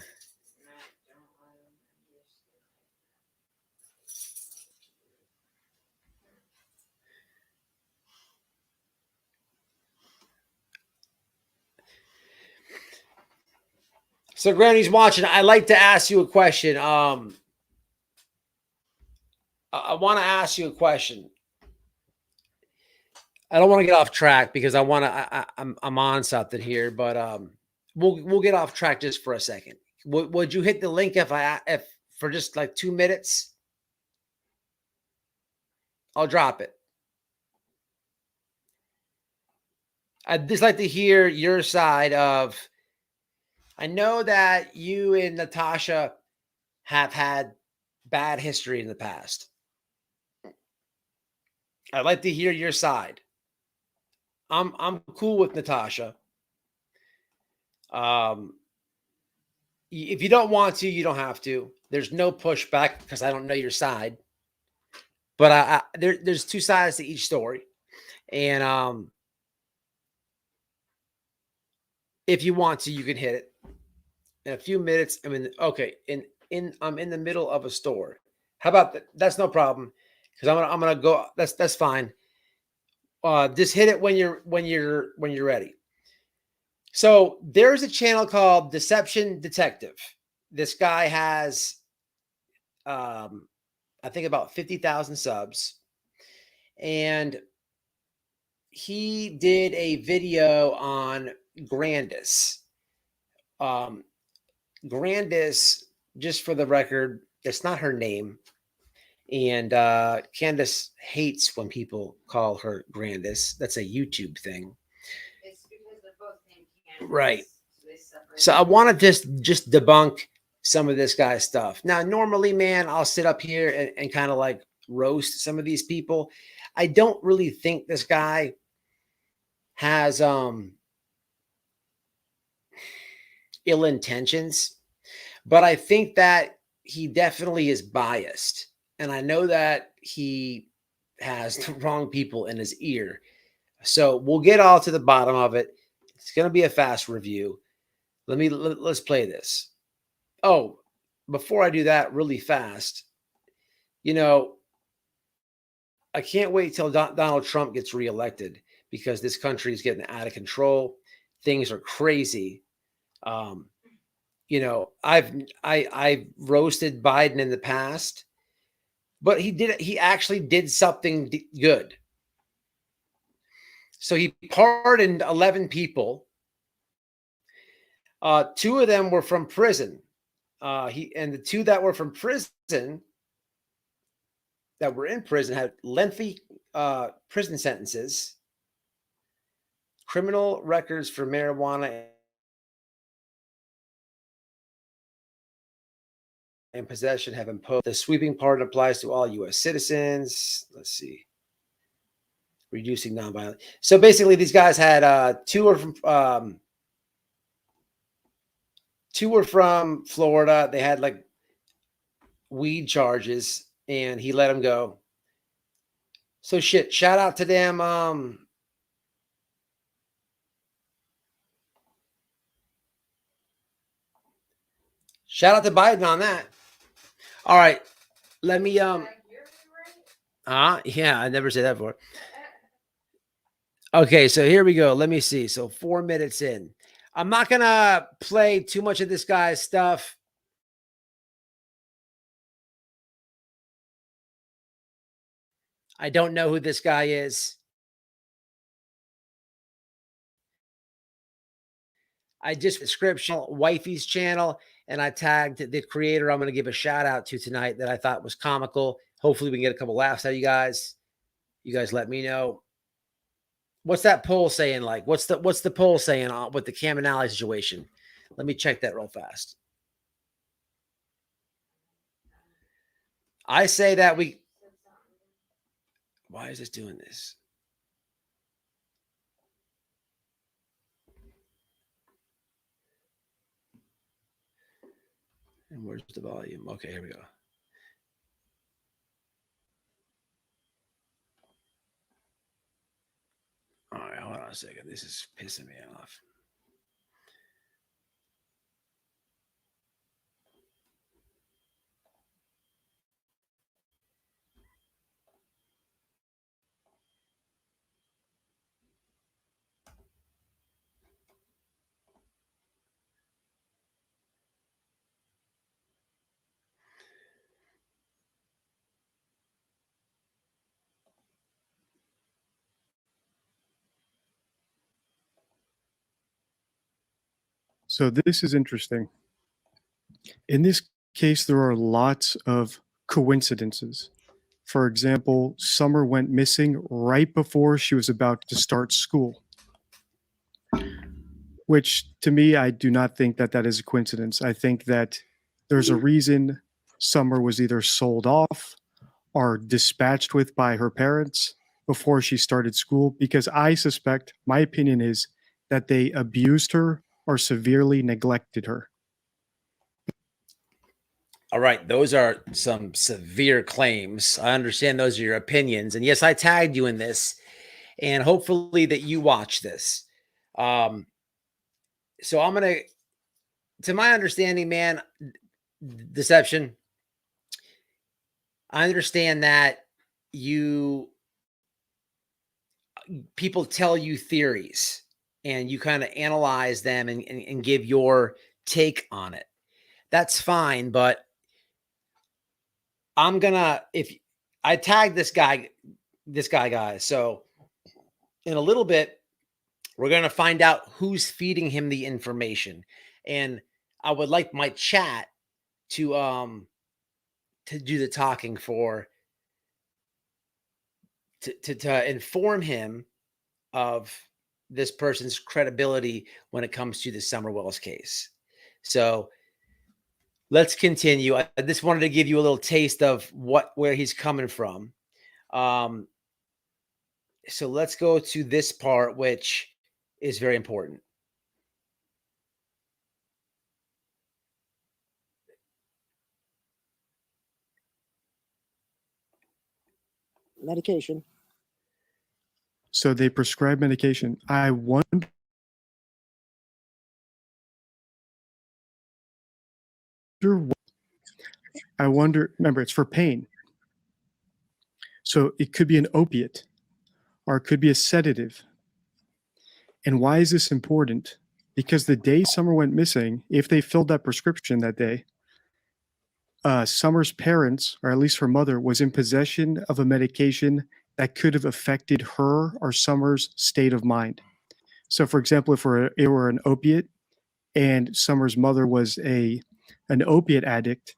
S2: So Granny's watching. I'd like to ask you a question. I want to ask you a question. I don't want to get off track because I want to. I'm on something here, but we'll get off track just for a second. Would you hit the link if for just like 2 minutes? I'll drop it. I'd just like to hear your side of. I know that you and Natasha have had bad history in the past. I'd like to hear your side. I'm cool with Natasha. If you don't want to, you don't have to. There's no pushback because I don't know your side. But there's two sides to each story, and if you want to, you can hit it in a few minutes. I mean, okay, I'm in the middle of a store. How about that? That's no problem because I'm gonna go. That's fine. Just hit it when you're ready. So there's a channel called Deception Detective. This guy has, I think about 50,000 subs, and he did a video on Grandus. Grandus, just for the record, it's not her name. And Candace hates when people call her Grandus. That's a YouTube thing.
S3: It's because they're both named Candace.
S2: Right.
S3: So
S2: So I want to just debunk some of this guy's stuff. Now, normally, man, I'll sit up here and kind of like roast some of these people. I don't really think this guy has ill intentions, but I think that he definitely is biased. And I know that he has the wrong people in his ear. So we'll get all to the bottom of it. It's going to be a fast review. Let's play this. Oh, before I do that really fast, you know, I can't wait till Donald Trump gets reelected because this country is getting out of control. Things are crazy. You know, I've roasted Biden in the past, but he actually did something good. So he pardoned 11 people. 2 of them were from prison. The 2 that were from prison, that were in prison, had lengthy prison sentences, criminal records for marijuana and possession have imposed. The sweeping pardon applies to all U.S. citizens. Let's see. Reducing nonviolent. So basically, these guys had 2 were from Florida. They had like weed charges, and he let them go. So shit. Shout out to them. Shout out to Biden on that. All right. Let me yeah, I never said that before. Okay, so here we go. Let me see. So 4 minutes in. I'm not gonna play too much of this guy's stuff. I don't know who this guy is. I just description wifey's channel, and I tagged the creator I'm going to give a shout out to tonight that I thought was comical. Hopefully we can get a couple laughs out of you guys. You guys let me know. What's that poll saying like? What's the poll saying with the Cam and Alley situation? Let me check that real fast. I say that we. Why is this doing this? And where's the volume? Okay, here we go. All right, hold on a second. This is pissing me off.
S5: So this is interesting. In this case, there are lots of coincidences. For example, Summer went missing right before she was about to start school, which to me, I do not think that that is a coincidence. I think that there's a reason Summer was either sold off or dispatched with by her parents before she started school, because I suspect, my opinion is that they abused her or severely neglected her.
S2: All right, those are some severe claims. I understand those are your opinions, and yes, I tagged you in this, and hopefully that you watch this. So I'm gonna, to my understanding, man, deception. I understand that people tell you theories, and you kind of analyze them and give your take on it. That's fine, but if I tag this guy, guys. So in a little bit, we're going to find out who's feeding him the information. And I would like my chat to do the talking to inform him of this person's credibility when it comes to the Summer Wells case. So let's continue. I just wanted to give you a little taste of where he's coming from. So let's go to this part, which is very important.
S6: Medication.
S5: So they prescribe medication. I wonder, remember, it's for pain. So it could be an opiate or it could be a sedative. And why is this important? Because the day Summer went missing, if they filled that prescription that day, Summer's parents, or at least her mother, was in possession of a medication that could have affected her or Summer's state of mind. So, for example, if it were an opiate and Summer's mother was an opiate addict,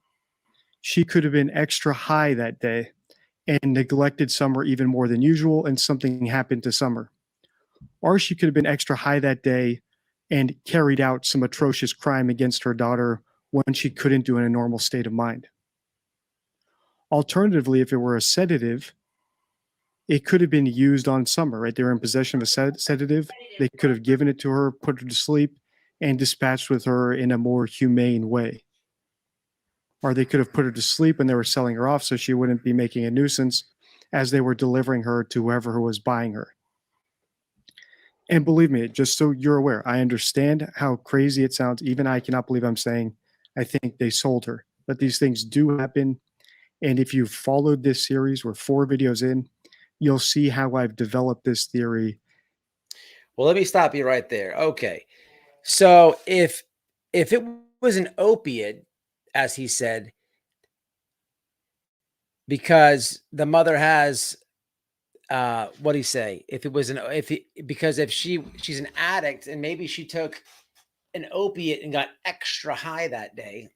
S5: she could have been extra high that day and neglected Summer even more than usual, and something happened to Summer. Or she could have been extra high that day and carried out some atrocious crime against her daughter when she couldn't do in a normal state of mind. Alternatively, if it were a sedative, it could have been used on Summer, right? They were in possession of a sedative. They could have given it to her, put her to sleep, and dispatched with her in a more humane way. Or they could have put her to sleep when they were selling her off so she wouldn't be making a nuisance as they were delivering her to whoever was buying her. And believe me, just so you're aware, I understand how crazy it sounds. Even I cannot believe I'm saying I think they sold her. But these things do happen. And if you've followed this series, we're 4 videos in, you'll see how I've developed this theory.
S2: Well, let me stop you right there. Okay. So if it was an opiate, as he said, because the mother has what do you say? If it was because if she's an addict and maybe she took an opiate and got extra high that day.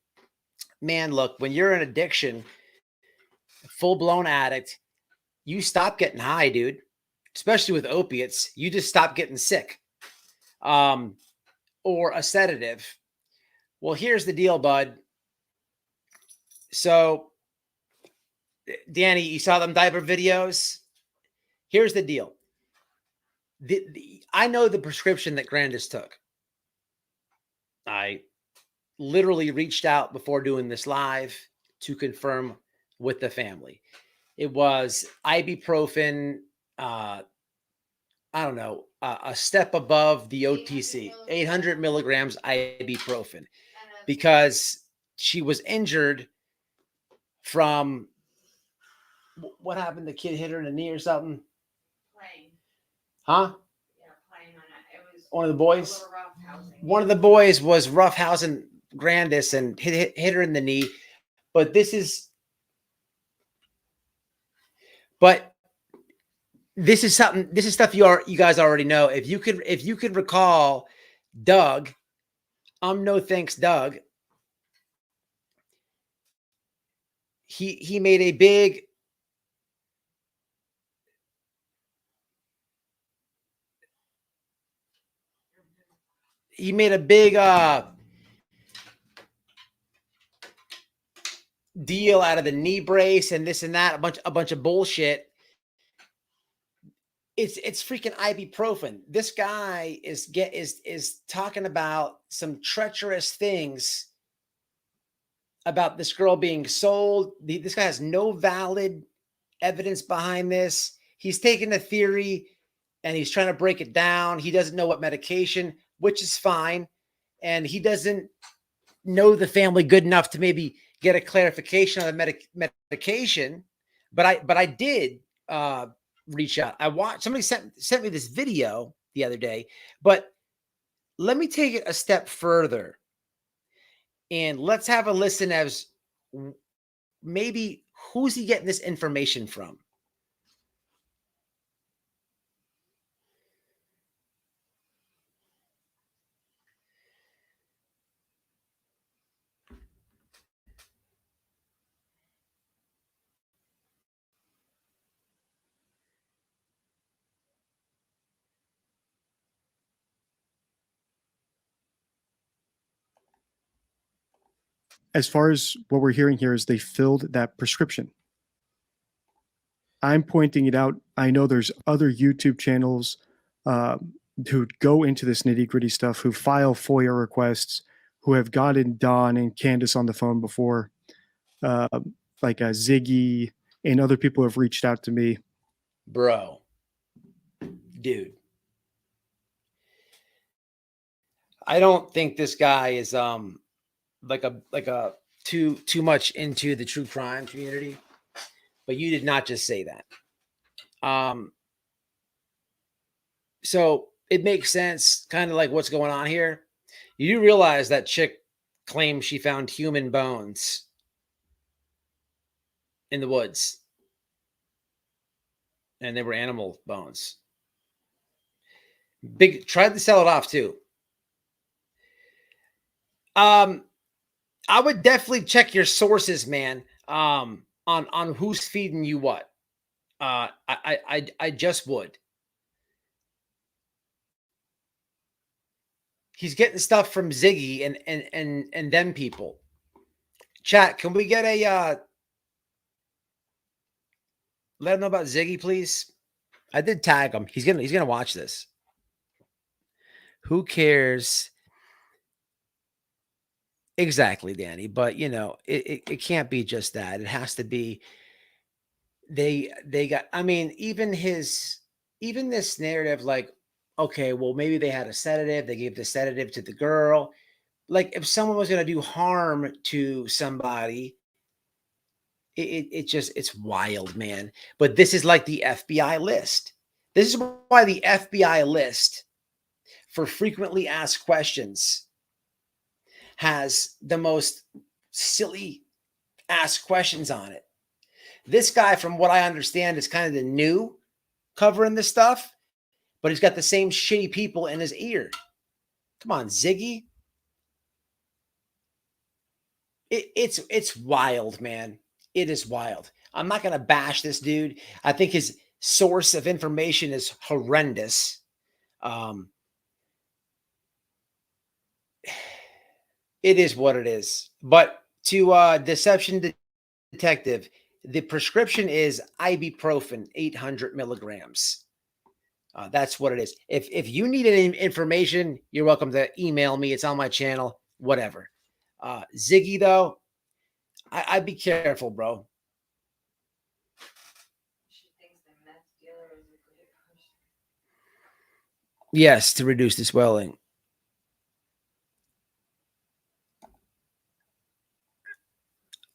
S2: Man, look, when you're in addiction, full-blown addict, you stop getting high, dude. Especially with opiates, you just stop getting sick. Or a sedative. Well, here's the deal, bud. So, Danny, you saw them diaper videos? Here's the deal. I know the prescription that Grandus took. I literally reached out before doing this live to confirm with the family. It was ibuprofen, I don't know, a step above the OTC, 800 milligrams ibuprofen, because she was injured from what happened? The kid hit her in the knee or something?
S3: Playing.
S2: Huh?
S3: Yeah, playing on it. It was
S2: one of the boys.
S3: a little roughhousing.
S2: One of the boys was roughhousing Grandus and hit her in the knee. But this is something. This is stuff you guys already know. If you could recall, Doug, no thanks, Doug. He made a big deal out of the knee brace and this and that, a bunch of bullshit. It's freaking ibuprofen. This guy is talking about some treacherous things about this girl being sold. This guy has no valid evidence behind this. He's taking a theory and he's trying to break it down. He doesn't know what medication, which is fine. And he doesn't know the family good enough to maybe get a clarification on the medication. But I did reach out. I watched, somebody sent me this video the other day, but let me take it a step further and let's have a listen as maybe who's he getting this information from?
S5: As far as what we're hearing here is they filled that prescription. I'm pointing it out. I know there's other YouTube channels who go into this nitty gritty stuff, who file FOIA requests, who have gotten Don and Candace on the phone before, like Ziggy and other people have reached out to me.
S2: Bro, dude. I don't think this guy is like a too much into the true crime community, but you did not just say that. So it makes sense, kind of like what's going on here. You do realize that chick claims she found human bones in the woods, and they were animal bones. Big tried to sell it off too. I would definitely check your sources, man. On who's feeding you what. I just would. He's getting stuff from Ziggy and them people. Chat, can we get a let him know about Ziggy, please? I did tag him. He's gonna watch this. Who cares? Exactly, Danny. But you know, it can't be just that. It has to be they got, I mean, even this narrative, like, okay, well, maybe they had a sedative, they gave the sedative to the girl. Like, if someone was gonna do harm to somebody, it just, it's wild, man. But this is like the FBI list. This is why the FBI list for frequently asked questions has the most silly asked questions on it. This guy, from what I understand, is kind of the new covering this stuff, but he's got the same shitty people in his ear. Come on, Ziggy. It's wild, man. It is wild. I'm not going to bash this dude. I think his source of information is horrendous. It is what it is. But to Deception Detective, the prescription is ibuprofen, 800 milligrams. That's what it is. If you need any information, you're welcome to email me. It's on my channel, whatever. Ziggy, though, I'd be careful, bro.
S3: She thinks the meth dealer is a good person.
S2: Yes, to reduce the swelling.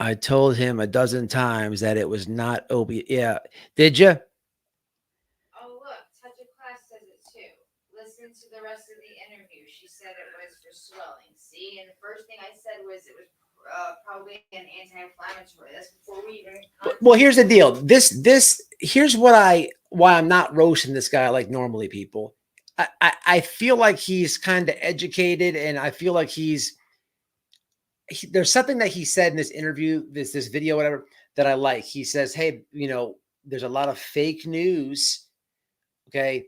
S2: I told him a dozen times that it was not opiate. Yeah. Did you?
S3: Oh, look, Touch of Class says it too. Listen to the rest of the interview. She said it was for swelling. See, and the first thing I said was it was probably an anti-inflammatory. That's before we even.
S2: Well, here's the deal. Here's why I'm not roasting this guy like normally people. I feel like he's kind of educated, and I feel like there's something that he said in this interview, this video, whatever, that I like. He says, hey, you know, there's a lot of fake news, okay,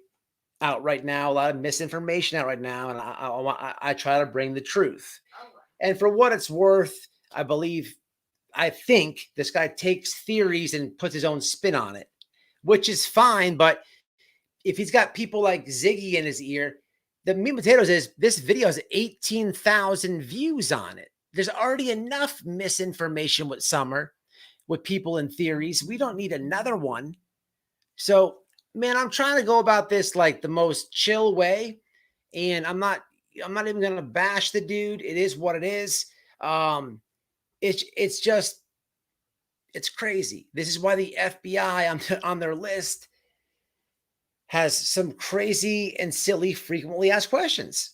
S2: out right now, a lot of misinformation out right now, and I try to bring the truth. And for what it's worth, I think this guy takes theories and puts his own spin on it, which is fine. But if he's got people like Ziggy in his ear, the meat and potatoes is this video has 18,000 views on it. There's already enough misinformation with Summer, with people and theories. We don't need another one. So, man, I'm trying to go about this like the most chill way, and I'm not even gonna bash the dude. It is what it is. It's just, it's crazy. This is why the FBI on their list has some crazy and silly frequently asked questions.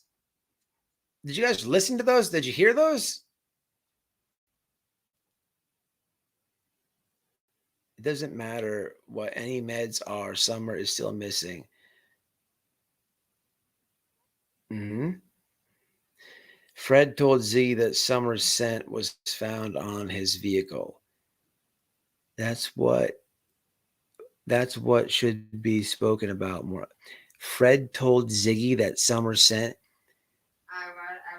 S2: Did you guys listen to those? Did you hear those? It doesn't matter what any meds are. Summer is still missing. Fred told Z that Summer's scent was found on his vehicle. That's what should be spoken about more. Fred told Ziggy that Summer's scent.
S3: I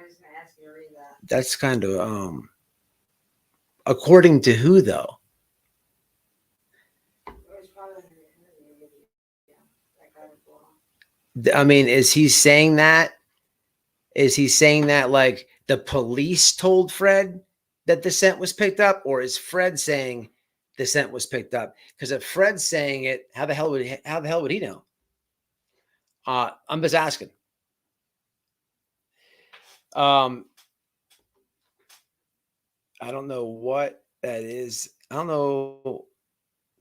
S3: was going to ask you to read that.
S2: That's kind of according to who, though? I mean, is he saying that? Is he saying that like the police told Fred that the scent was picked up, or is Fred saying the scent was picked up? Because if Fred's saying it, how the hell would he know? I'm just asking. I don't know what that is. I don't know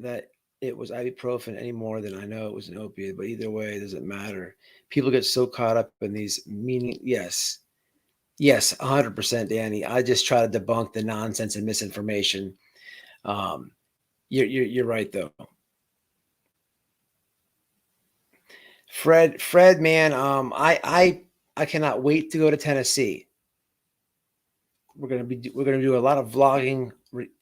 S2: that it was ibuprofen any more than I know it was an opiate, but either way, it doesn't matter. People get so caught up in these meaning. Yes, 100%, Danny. I just try to debunk the nonsense and misinformation. You're right though. Fred, man, I cannot wait to go to Tennessee. We're gonna do a lot of vlogging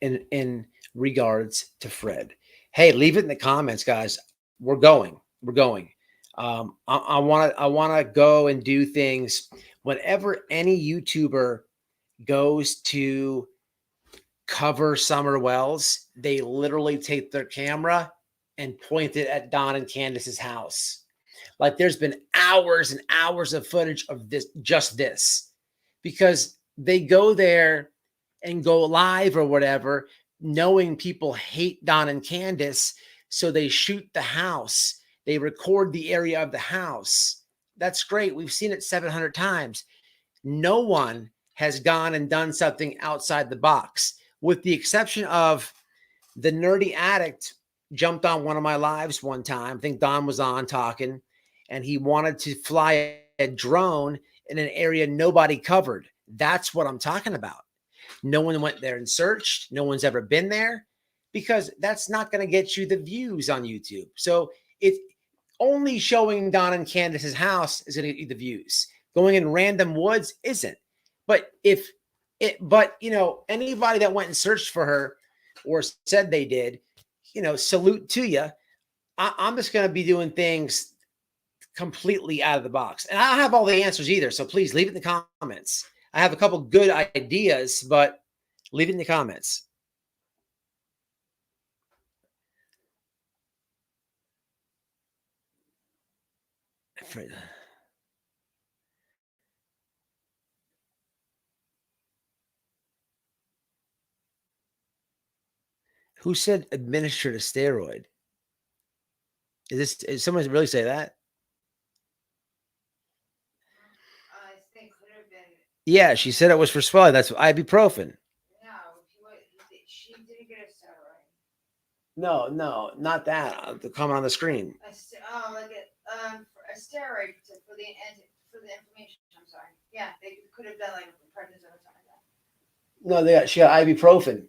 S2: in regards to Fred. Hey, leave it in the comments, guys. We're going. I want to go and do things whenever any YouTuber goes to cover Summer Wells. They literally take their camera and point it at Don and Candace's house. Like there's been hours and hours of footage of this, because they go there and go live or whatever, knowing people hate Don and Candace. So they shoot the house. They record the area of the house. That's great. We've seen it 700 times. No one has gone and done something outside the box, with the exception of the nerdy addict jumped on one of my lives one time. I think Don was on talking, and he wanted to fly a drone in an area nobody covered. That's what I'm talking about. No one went there and searched. No one's ever been there, because that's not going to get you the views on YouTube. So it's only showing Don and Candace's house is going to get you the views. Going in random woods isn't. But anybody that went and searched for her or said they did, salute to you. I'm just going to be doing things completely out of the box. And I don't have all the answers either. So please leave it in the comments. I have a couple good ideas, but leave it in the comments. Who said administered a steroid? Is someone really say that?
S3: I think could have been.
S2: Yeah, she said it was for swelling. That's ibuprofen.
S3: No, she didn't get a steroid.
S2: No, not that. The comment on the screen.
S3: A steroid for the inflammation. I'm sorry. Yeah, they could have done like prednisone or something like that.
S2: No, she got ibuprofen.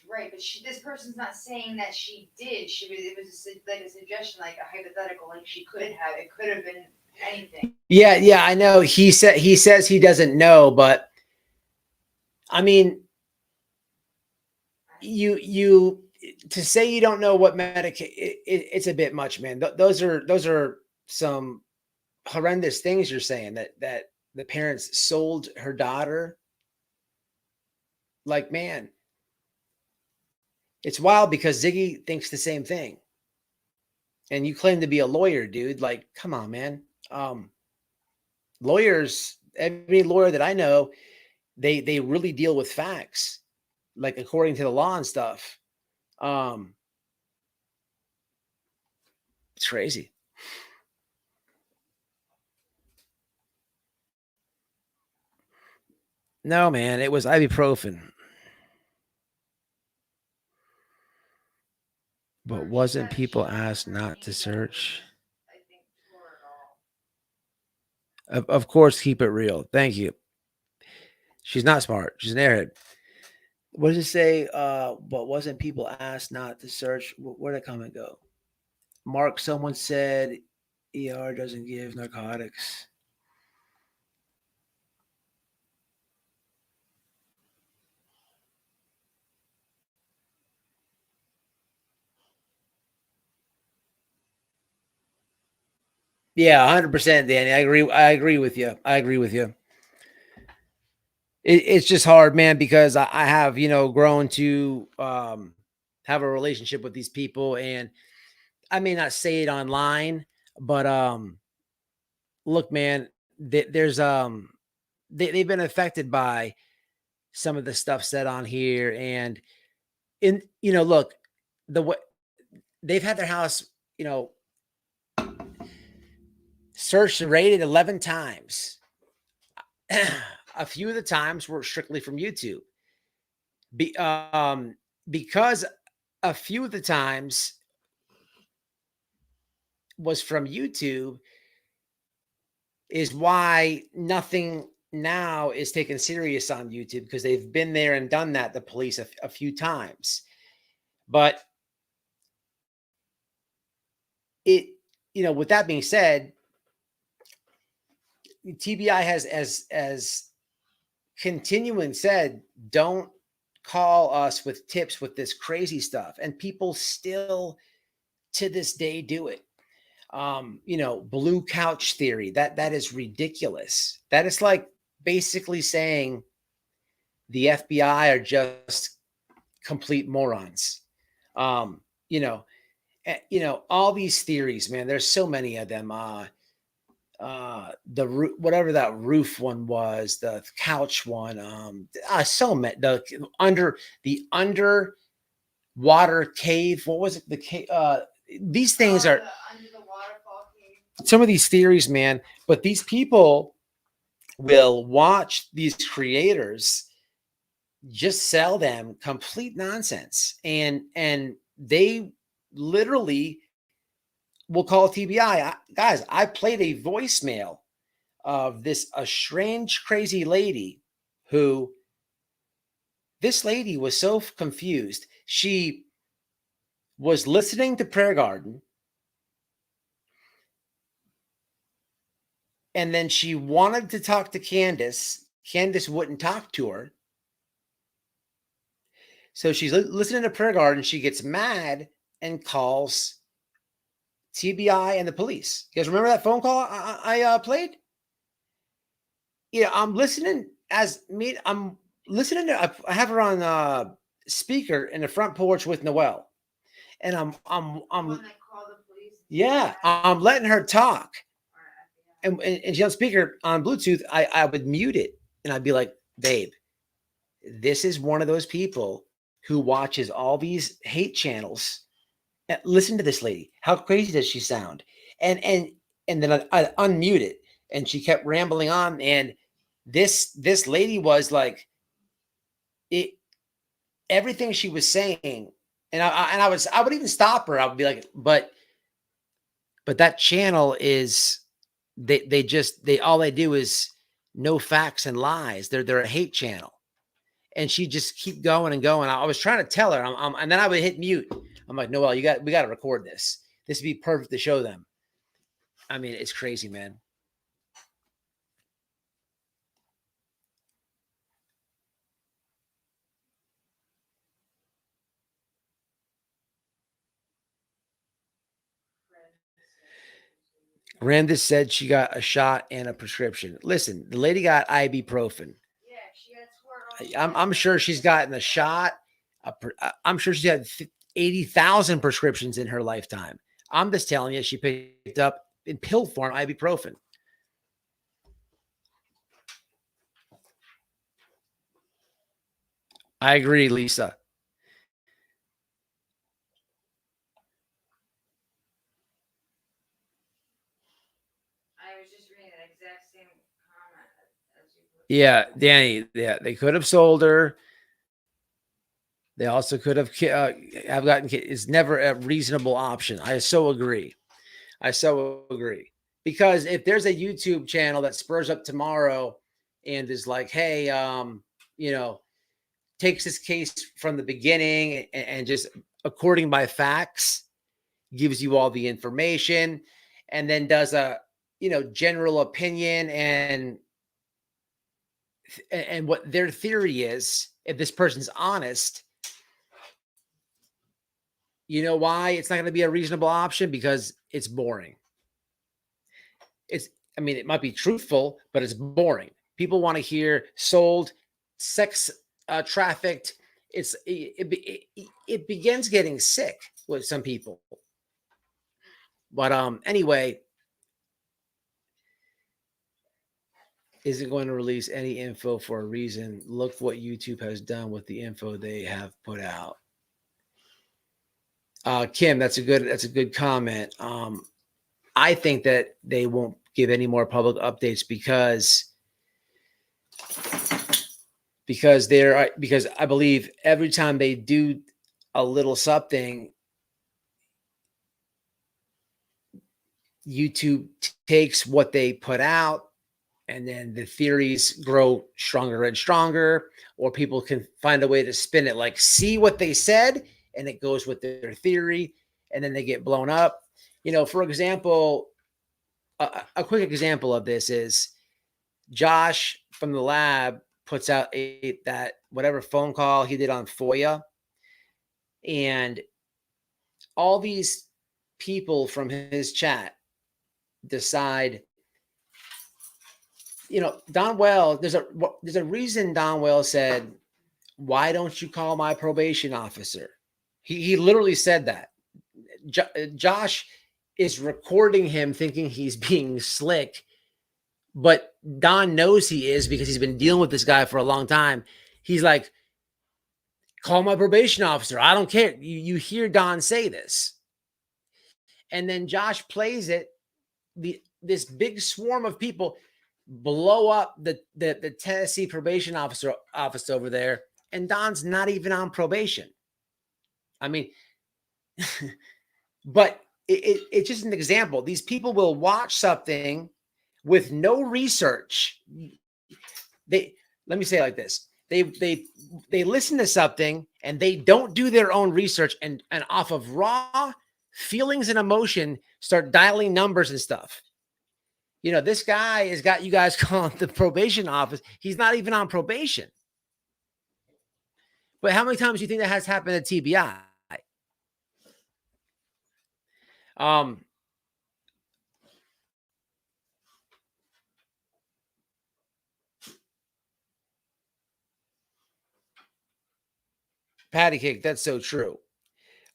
S3: Right, but this person's not saying that she did. It was like a suggestion, like a hypothetical, like she could have. It could have been anything.
S2: Yeah, I know. He says he doesn't know, but I mean, you to say you don't know what it's a bit much, man. Those are some horrendous things you're saying, that the parents sold her daughter. Like, man, it's wild because Ziggy thinks the same thing. And you claim to be a lawyer, dude. Like, come on, man. Lawyers, every lawyer that I know, they really deal with facts, like according to the law and stuff. It's crazy. No, man, it was ibuprofen. But wasn't people asked not to search? Of course, keep it real. Thank you. She's not smart. She's an airhead. What does it say? But wasn't people asked not to search? Where'd that comment go? Mark, someone said ER doesn't give narcotics. Yeah, 100%, Danny. I agree with you. It's just hard, man, because I have, grown to have a relationship with these people, and I may not say it online, but look, man, there's they've been affected by some of the stuff said on here, and look, the way they've had their house, searched and rated 11 times. A few of the times were strictly from YouTube. Because a few of the times was from YouTube is why nothing now is taken serious on YouTube, because they've been there and done that, the police, a few times. But it, with that being said, TBI has continuing said, don't call us with tips with this crazy stuff. And people still to this day do it. Blue couch theory, that is ridiculous. That is like basically saying the FBI are just complete morons. All these theories, man, there's so many of them. Whatever that roof one was, the couch one, so many, the underwater cave. What was it? The cave, these things are
S3: under the waterfall cave.
S2: Some of these theories, man, but these people will watch these creators just sell them complete nonsense, and they literally will call TBI. Guys, I played a voicemail of a strange, crazy lady this lady was so confused. She was listening to Prayer Garden, and then she wanted to talk to Candace. Candace wouldn't talk to her. So she's listening to Prayer Garden. She gets mad and calls TBI and the police. You guys remember that phone call I played? Yeah, I'm listening I'm listening to, I have her on speaker in the front porch with Noelle. And I'm letting her talk. And she's on speaker on Bluetooth. I would mute it and I'd be like, babe, this is one of those people who watches all these hate channels. Listen to this lady. How crazy does she sound? And then I unmute it, and she kept rambling on. And this lady was like, everything she was saying, and I would even stop her. I would be like, but that channel is they all they do is no facts and lies. They're a hate channel. And she just keep going and going. I was trying to tell her, and then I would hit mute. I'm like, Noelle, we got to record this. This would be perfect to show them. I mean, it's crazy, man. Grandus said she got a shot and a prescription. Listen, the lady got ibuprofen.
S3: Yeah, she had sworn.
S2: I'm sure she's gotten a shot. I'm sure she's had 80,000 prescriptions in her lifetime. I'm just telling you, she picked up in pill form ibuprofen. I agree, Lisa.
S3: I was just reading that exact same comment as you.
S2: Yeah, Danny. Yeah, they could have sold her. They also could have gotten kids. It's never a reasonable option. I so agree. Because if there's a YouTube channel that spurs up tomorrow and is like, hey, takes this case from the beginning and just according by facts, gives you all the information, and then does a, general opinion and what their theory is, if this person's honest, you know why it's not going to be a reasonable option? Because it's boring. It might be truthful, but it's boring. People want to hear sold, sex, trafficked. It begins getting sick with some people. But anyway, isn't going to release any info for a reason. Look what YouTube has done with the info they have put out. Kim, that's a good comment. I think that they won't give any more public updates because I believe every time they do a little something, YouTube takes what they put out, and then the theories grow stronger and stronger, or people can find a way to spin it, like see what they said, and it goes with their theory, and then they get blown up. For example, a quick example of this is Josh from the lab puts out that whatever phone call he did on FOIA, and all these people from his chat decide, Don Wells, there's a reason Don Wells said, "Why don't you call my probation officer?" He literally said that. Josh is recording him thinking he's being slick, but Don knows he is because he's been dealing with this guy for a long time. He's like, "Call my probation officer. I don't care." You hear Don say this. And then Josh plays it. This big swarm of people blow up the Tennessee probation office over there, and Don's not even on probation. I mean, but it's just an example. These people will watch something with no research. Let me say it like this. They listen to something and they don't do their own research, and off of raw feelings and emotion start dialing numbers and stuff. This guy has got you guys calling the probation office. He's not even on probation. But how many times do you think that has happened at TBI? Patty cake, that's so true.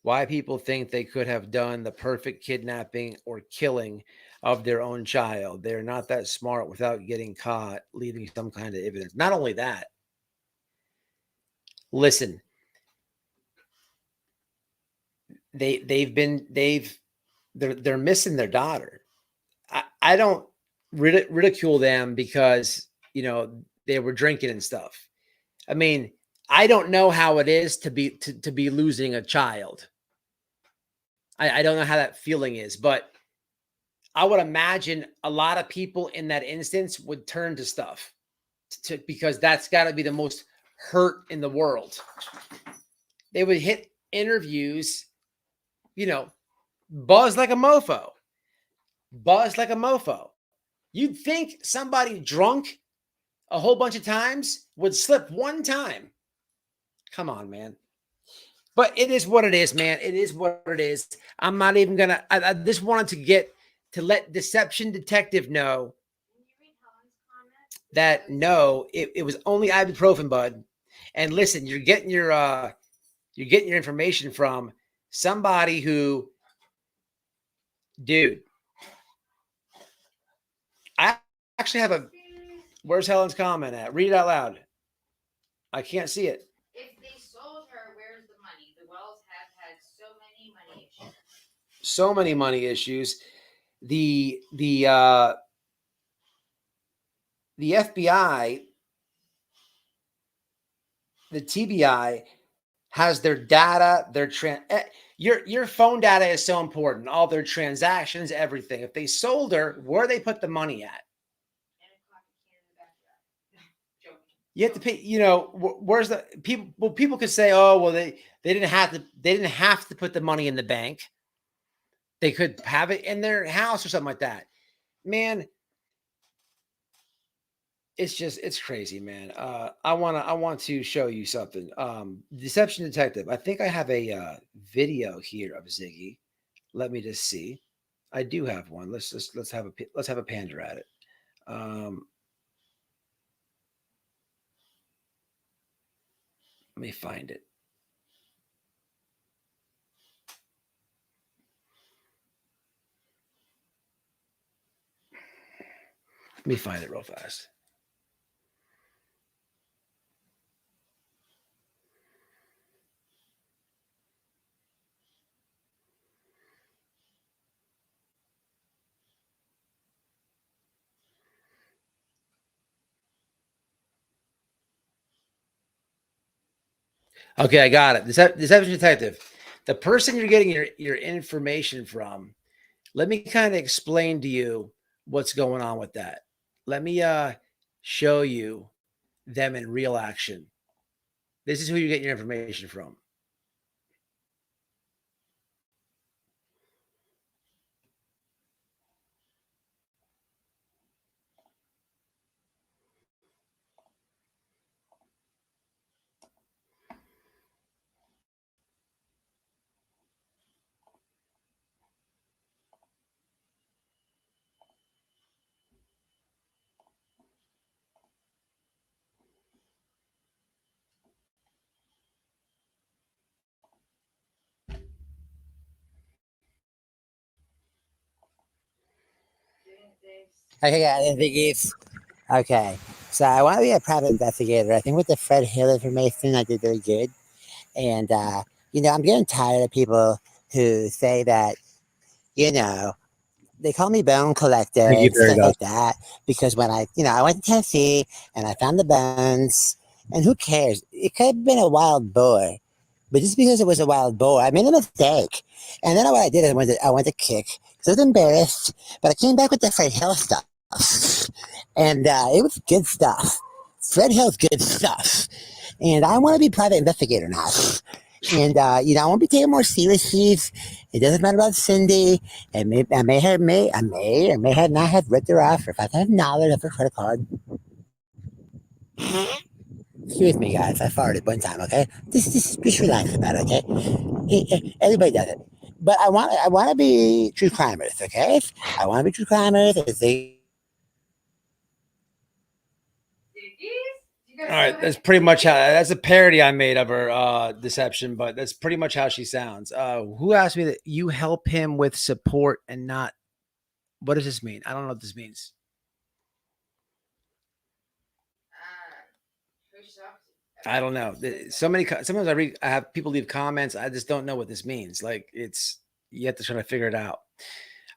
S2: Why people think they could have done the perfect kidnapping or killing of their own child. They're not that smart without getting caught, leaving some kind of evidence. Not only that, listen, they're missing their daughter. I don't ridicule them because, they were drinking and stuff. I mean, I don't know how it is to be losing a child. I don't know how that feeling is, but I would imagine a lot of people in that instance would turn to stuff because that's got to be the most hurt in the world. They would hit interviews, buzz like a mofo. You'd think somebody drunk a whole bunch of times would slip one time. Come on, man. But it is what it is, man. It is what it is. I'm not even going to, I just wanted to let Deception Detective know that no, it was only ibuprofen, bud. And listen, you're getting your information from somebody who, dude, I actually have where's Helen's comment at? Read it out loud. I can't see it.
S3: If they sold her, where's the money? The Wells have had so many money issues.
S2: So many money issues. The FBI, the TBI has their data, your phone data is so important, all their transactions, everything. If they sold her, where they put the money at? You have to pay, where's the people? Well, people could say, oh, well, they didn't have to put the money in the bank. They could have it in their house or something like that. Man, it's crazy, man. I want to show you something. Deception Detective. I think I have a video here of Ziggy. Let me just see. I do have one. Let's have a pander at it. Let me find it. Let me find it real fast. Okay, I got it. Deception detective, the person you're getting your information from. Let me kind of explain to you what's going on with that. Let me show you them in real action. This is who you get your information from.
S6: Okay, yeah, I think it's okay. So I want to be a private investigator. I think with the Fred Hill information, I did very good. And I'm getting tired of people who say that, you know, they call me bone collector
S2: Thank you,
S6: and
S2: Fairy
S6: stuff
S2: Dust.
S6: like that because when I went to Tennessee and I found the bones, and who cares? It could have been a wild boar, but just because it was a wild boar, I made a mistake. And then what I did is I went to kick because I was embarrassed, but I came back with the Fred Hill stuff, and it was good stuff. Fred Hill's good stuff, and I want to be private investigator now. And I won't be taken more seriously. It doesn't matter about Cindy. I may have not have ripped her off for $5,000 of her credit card. Excuse me, guys. I farted one time. Okay, just relax about it. Okay, everybody does it. But I want to be true crimers. Okay, I want to be true crimers.
S2: All right, that's pretty much how. That's a parody I made of her deception, but that's pretty much how she sounds. Who asked me that you help him with support and not? What does this mean? I don't know what this means. I don't know. Sometimes I have people leave comments. I just don't know what this means. Like you have to try to figure it out.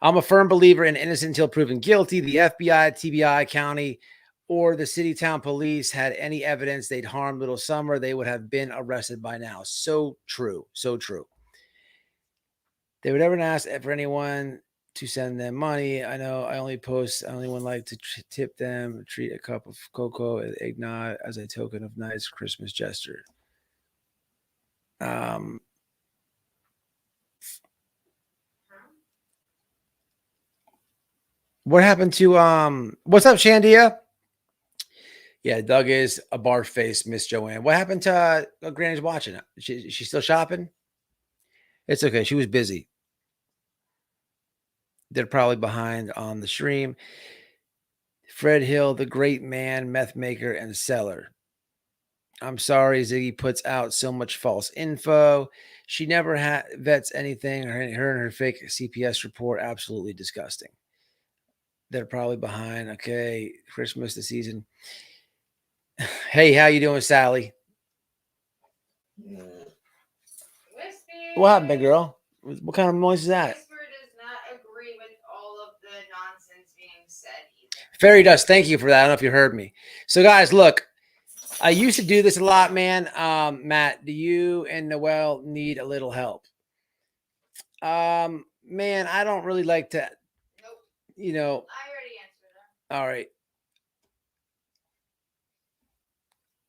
S2: I'm a firm believer in innocent until proven guilty. The FBI, TBI, county, or the city town police had any evidence they'd harmed Little Summer, they would have been arrested by now. So true. So true. They would never ask for anyone to send them money. I know I only would like to tip them, treat a cup of cocoa and eggnog as a token of nice Christmas gesture. What happened to what's up, Shandia? Yeah, Doug is a bar face, Miss Joanne. What happened to Granny's watching it? She still shopping? It's okay. She was busy. They're probably behind on the stream. Fred Hill, the great man, meth maker, and seller. I'm sorry, Ziggy puts out so much false info. She never vets anything. Her and her fake CPS report, absolutely disgusting. They're probably behind. Okay, Christmas the season. Hey, how you doing, Sally? What happened, big girl? What kind of noise is that?
S3: Whisper does not agree with all of the nonsense being said either.
S2: Fairy Dust, thank you for that. I don't know if you heard me. So, guys, look, I used to do this a lot, man. Matt, do you and Noel need a little help? Man, I don't really like to.
S3: Nope.
S2: You know.
S3: I already answered them.
S2: All right.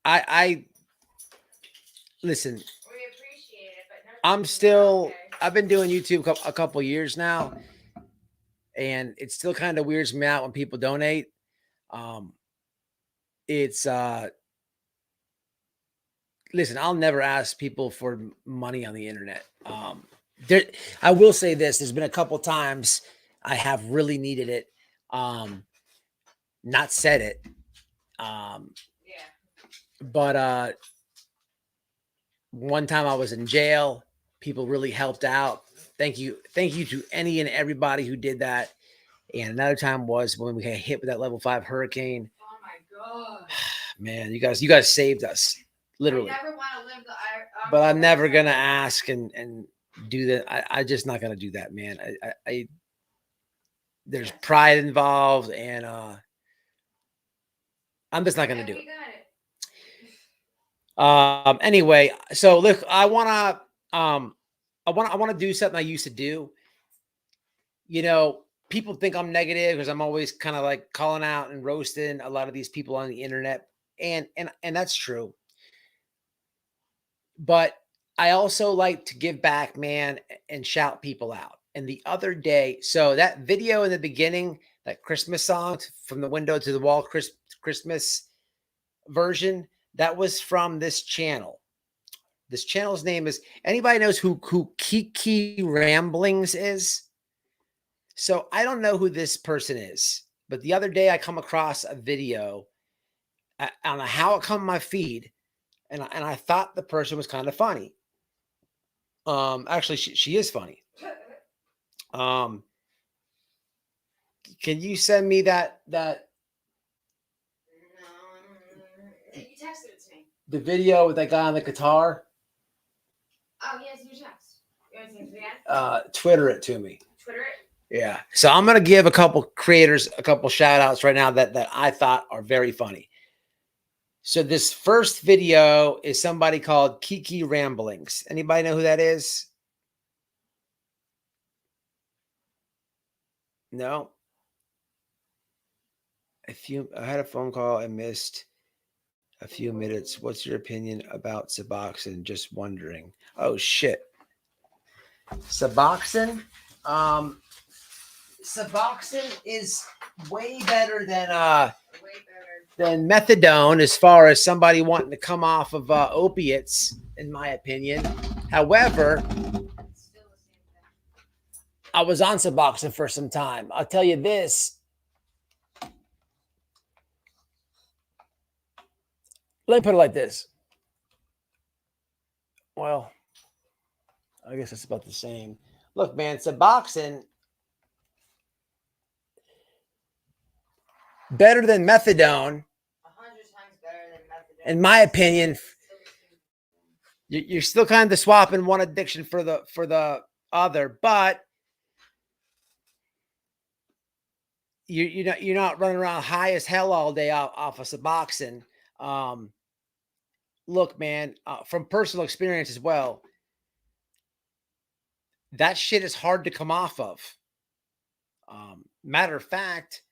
S2: I listen.
S3: We appreciate it, but no.
S2: I'm still. Okay. I've been doing YouTube a couple years now, and it still kind of weirds me out when people donate. It's listen, I'll never ask people for money on the internet. I will say this: there's been a couple times I have really needed it, not said it. Yeah. But one time I was in jail. People really helped out. Thank you to any and everybody who did that. And another time was when we got hit with that level 5 hurricane.
S3: Oh my god,
S2: man, you guys saved us, literally.
S3: I never want to live
S2: but I'm never gonna ask and do that. I just not gonna do that, man. I there's pride involved, and I'm just not gonna do it. Anyway, so look, I want to do something I used to do. You know, people think I'm negative because I'm always kind of like calling out and roasting a lot of these people on the internet, and that's true. But I also like to give back, man, and shout people out. And the other day, so that video in the beginning, that Christmas song from the window to the wall, Christmas version, that was from this channel. This channel's name is, anybody knows who Kiki Ramblings is? So I don't know who this person is, but the other day I come across a video. I don't know how it come on my feed, and I thought the person was kind of funny. Actually, she is funny. Um, can you send me that
S3: No, you texted it to me.
S2: the video with that guy on the guitar?
S3: Oh, he has your text. You want to send it again?
S2: Twitter it to me.
S3: Twitter it.
S2: Yeah. So I'm gonna give a couple creators a couple shout outs right now that I thought are very funny. So this first video is somebody called Kiki Ramblings. Anybody know who that is? No. I had a phone call. I missed a few minutes. What's your opinion about Suboxone? Just wondering. Oh shit. Suboxone? Suboxone is way better than methadone as far as somebody wanting to come off of opiates, in my opinion. However, I was on Suboxone for some time. I'll tell you this. Let me put it like this. Well, I guess it's about the same. Look, man, Suboxone, better than methadone.
S3: 100 times better than methadone.
S2: In my opinion, you're still kind of swapping one addiction for the other, but you're not running around high as hell all day off of Suboxone. Look, man, from personal experience as well, that shit is hard to come off of. Matter of fact,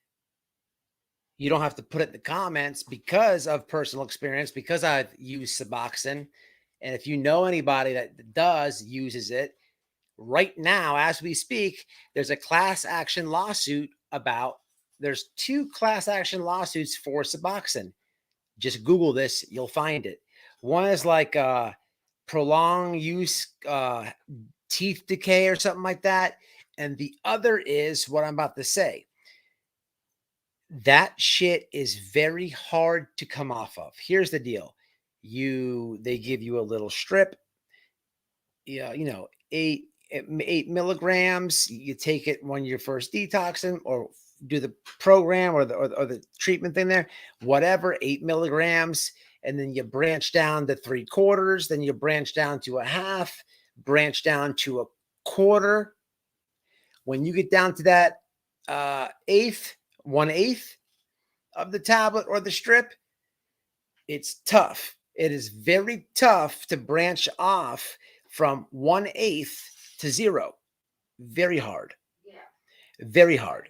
S2: you don't have to put it in the comments because of personal experience, because I've used Suboxone. And if you know anybody that uses it, right now, as we speak, there's a class action lawsuit there's 2 class action lawsuits for Suboxone. Just Google this, you'll find it. One is like prolonged use, teeth decay or something like that. And the other is what I'm about to say. That shit is very hard to come off of. Here's the deal. They give you a little strip. Yeah, 8 milligrams. You take it when you're first detoxing or do the program or the treatment thing there, whatever, 8 milligrams. And then you branch down to 3/4. Then you branch down to a half, branch down to a quarter. When you get down to that 1/8 of the tablet or the strip, it's tough. It is very tough to branch off from 1/8 to 0. Very hard.
S3: Yeah.
S2: Very hard.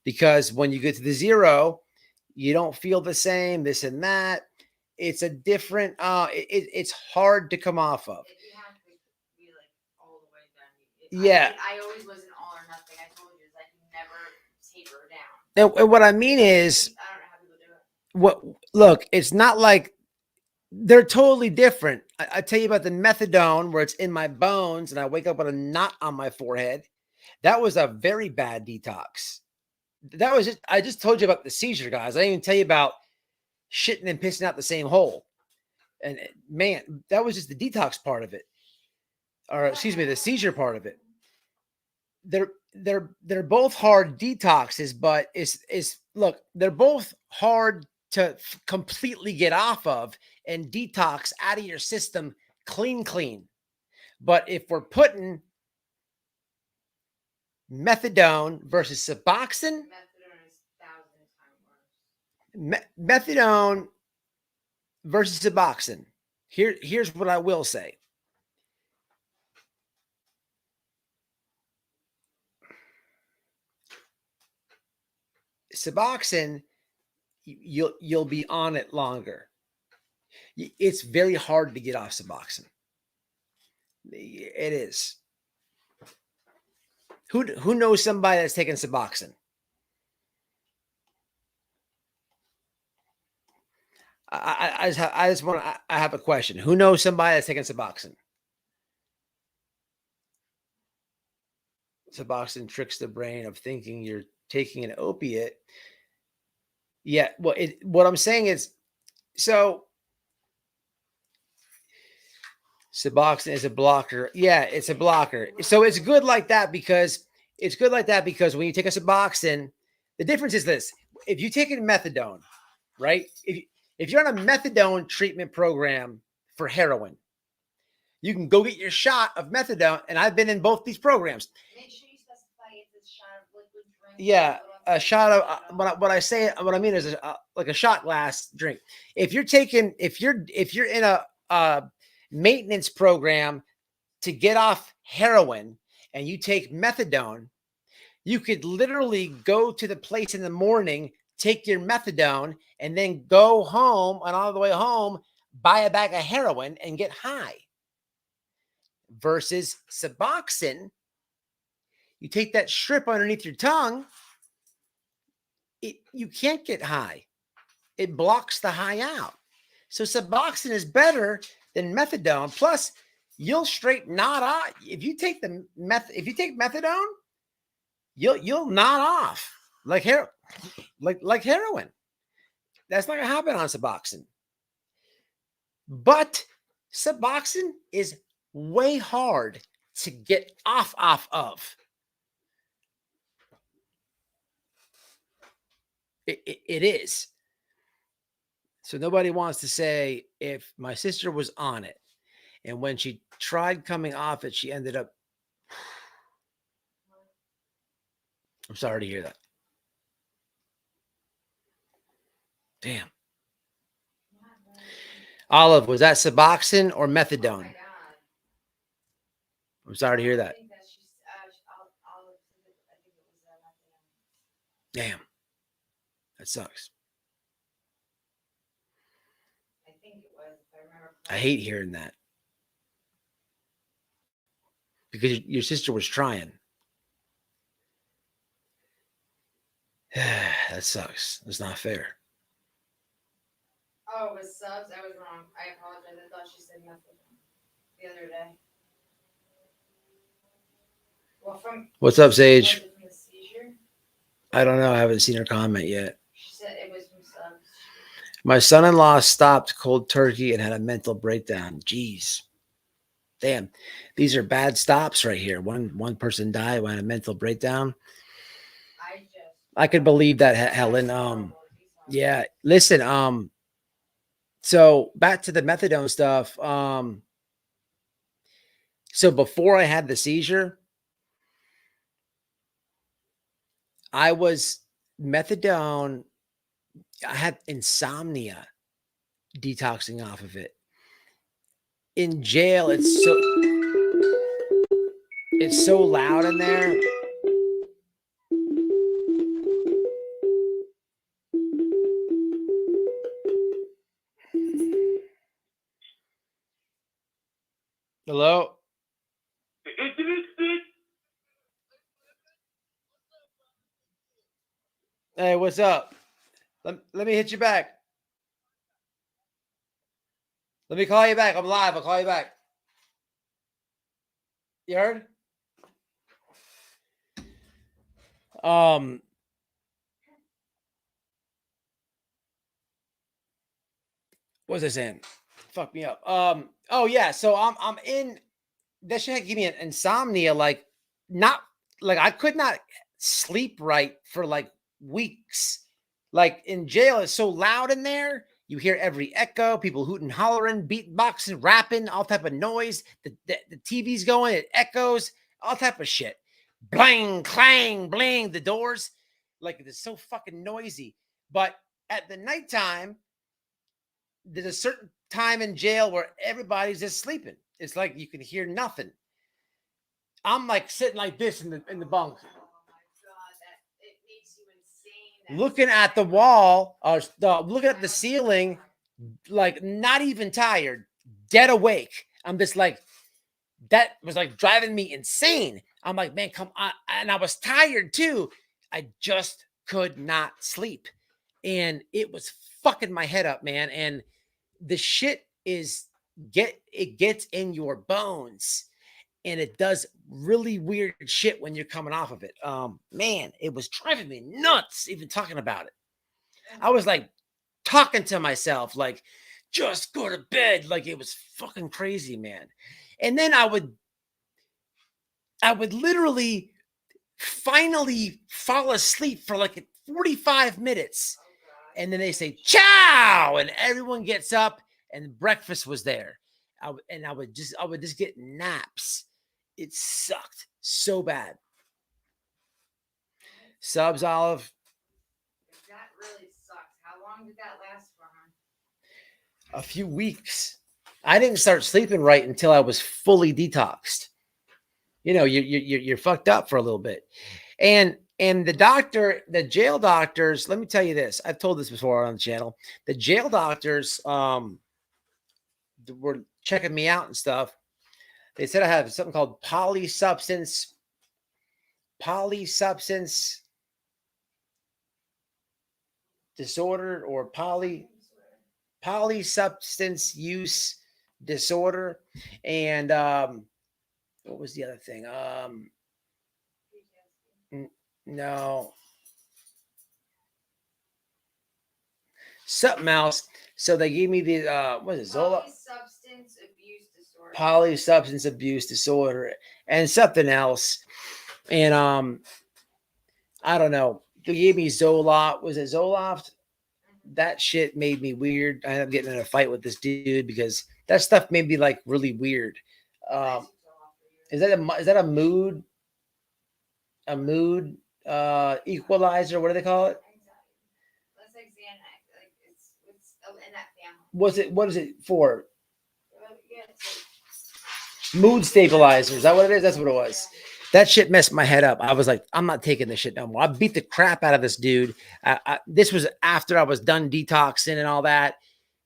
S2: Because when you get to the 0, you don't feel the same, this and that. It's a different, it's hard to come off of.
S3: You have to be like all the way done.
S2: Yeah.
S3: I always was an all or nothing. I told you, I can never taper down.
S2: And what I mean is,
S3: I don't know how people do it.
S2: look, it's not like they're totally different. I tell you about the methadone where it's in my bones and I wake up with a knot on my forehead. That was a very bad detox. I just told you about the seizure, guys. I didn't even tell you about shitting and pissing out the same hole. And man, that was just the detox part of it. Or excuse me, the seizure part of it. They're both hard detoxes, but look, they're both hard to completely get off of and detox out of your system clean. But if we're putting methadone versus Suboxone,
S3: Methadone is 1,000 times worse.
S2: methadone versus Suboxone. Here's what I will say. Suboxone, you'll be on it longer. It's very hard to get off Suboxone. It is. Who knows somebody that's taken Suboxone? I have a question. Who knows somebody that's taken Suboxone? Suboxone tricks the brain of thinking you're taking an opiate. Yeah, well, what I'm saying is, so Suboxone is a blocker. Yeah, it's a blocker. So it's good like that because when you take a Suboxone, the difference is this: if you take a methadone, right? If you're on a methadone treatment program for heroin, you can go get your shot of methadone, and I've been in both these programs.
S3: Make sure you specify it's a shot of liquid drink.
S2: Yeah, a shot of what I mean is like a shot glass drink. If you're in a maintenance program to get off heroin and you take methadone, you could literally go to the place in the morning, take your methadone, and then go home, and on the way home, buy a bag of heroin and get high. Versus Suboxone, you take that strip underneath your tongue, you can't get high. It blocks the high out. So Suboxone is better than methadone. Plus, you'll straight nod off. If you take methadone, you'll nod off like heroin. That's not gonna happen on Suboxone. But Suboxone is way hard to get off of. It is. So nobody wants to say if my sister was on it and when she tried coming off it, she ended up. I'm sorry to hear that. Damn. Olive, was that Suboxone or methadone?
S3: Oh my God.
S2: I'm sorry to hear that.
S3: I think that she's, I think it was
S2: Damn. That sucks.
S3: I think it was, if I remember.
S2: I hate hearing that. Because your sister was trying. That sucks. That's not fair.
S3: Oh, it was subs. I was wrong. I apologize. I thought she said methadone the other day. Well,
S2: What's up, Sage?
S3: Was it from the seizure?
S2: I don't know. I haven't seen her comment yet.
S3: She said it was from subs.
S2: My son-in-law stopped cold turkey and had a mental breakdown. Jeez. Damn. These are bad stops right here. One person died, had a mental breakdown. I could believe that, Helen. Yeah. Listen, so back to the methadone stuff. So before I had the seizure, I was methadone. I had insomnia, detoxing off of it. In jail, it's so loud in there. Hello? Hey, what's up? Let me hit you back. Let me call you back. I'm live. I'll call you back. You heard? What was I saying? Fuck me up. Oh yeah, so I'm in. That shit gave me an insomnia, like not like I could not sleep right for like weeks. Like in jail, it's so loud in there. You hear every echo, people hooting, hollering, beatboxing, rapping, all type of noise. The TV's going, it echoes, all type of shit. Blang, clang, bling, the doors. Like it's so fucking noisy. But at the nighttime, there's a certain time in jail where everybody's just sleeping. It's like you can hear nothing. I'm like sitting like this in the bunk,
S3: Oh my god, that it makes you insane. That
S2: looking at the
S3: smell.
S2: wall, or looking at the ceiling, like not even tired, dead awake. I'm just like, that was like driving me insane. I'm like, man, come on. And I was tired too. I just could not sleep. And it was fucking my head up, man. And the shit it gets in your bones, and it does really weird shit when you're coming off of it. Man, it was driving me nuts even talking about it. I was like talking to myself, like, just go to bed. Like, it was fucking crazy, man. And then I would literally finally fall asleep for like 45 minutes. And then they say, ciao. And everyone gets up and breakfast was there. I would just get naps. It sucked so bad. Subs, Olive.
S3: That really sucks. How long did that last for,
S2: A few weeks. I didn't start sleeping right until I was fully detoxed. You know, you're fucked up for a little bit. And the jail doctors, let me tell you this. I've told this before on the channel. The jail doctors were checking me out and stuff. They said I have something called polysubstance disorder, or polysubstance use disorder. And what was the other thing? No, something else. So they gave me the what is it, Zola?
S3: Polysubstance abuse disorder.
S2: Polysubstance abuse disorder, and something else. And I don't know. They gave me Zoloft. Was it Zoloft? That shit made me weird. I ended up getting in a fight with this dude because that stuff made me like really weird. Is that a mood equalizer? What do they call it?
S3: That's like Xanax. Like it's in that family.
S2: What is it for?
S3: Yeah, it's
S2: Mood stabilizer. Is that what it is? That's what it was. That shit messed my head up. I was like, I'm not taking this shit no more. I beat the crap out of this dude. This was after I was done detoxing and all that.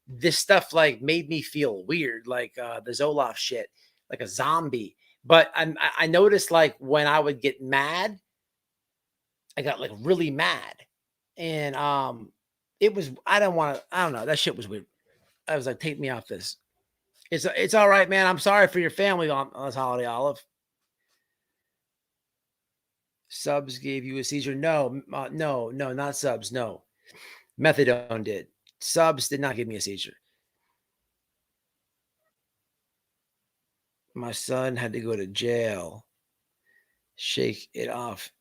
S2: This stuff like made me feel weird, like the Zoloft shit, like a zombie. But I noticed like when I would get mad, I got like really mad, and it was I don't know. That shit was weird. I was like, take me off this. It's all right, man. I'm sorry for your family on this holiday, Olive. Subs gave you a seizure? No, no, not Subs. No, methadone did. Subs did not give me a seizure. My son had to go to jail. Shake it off.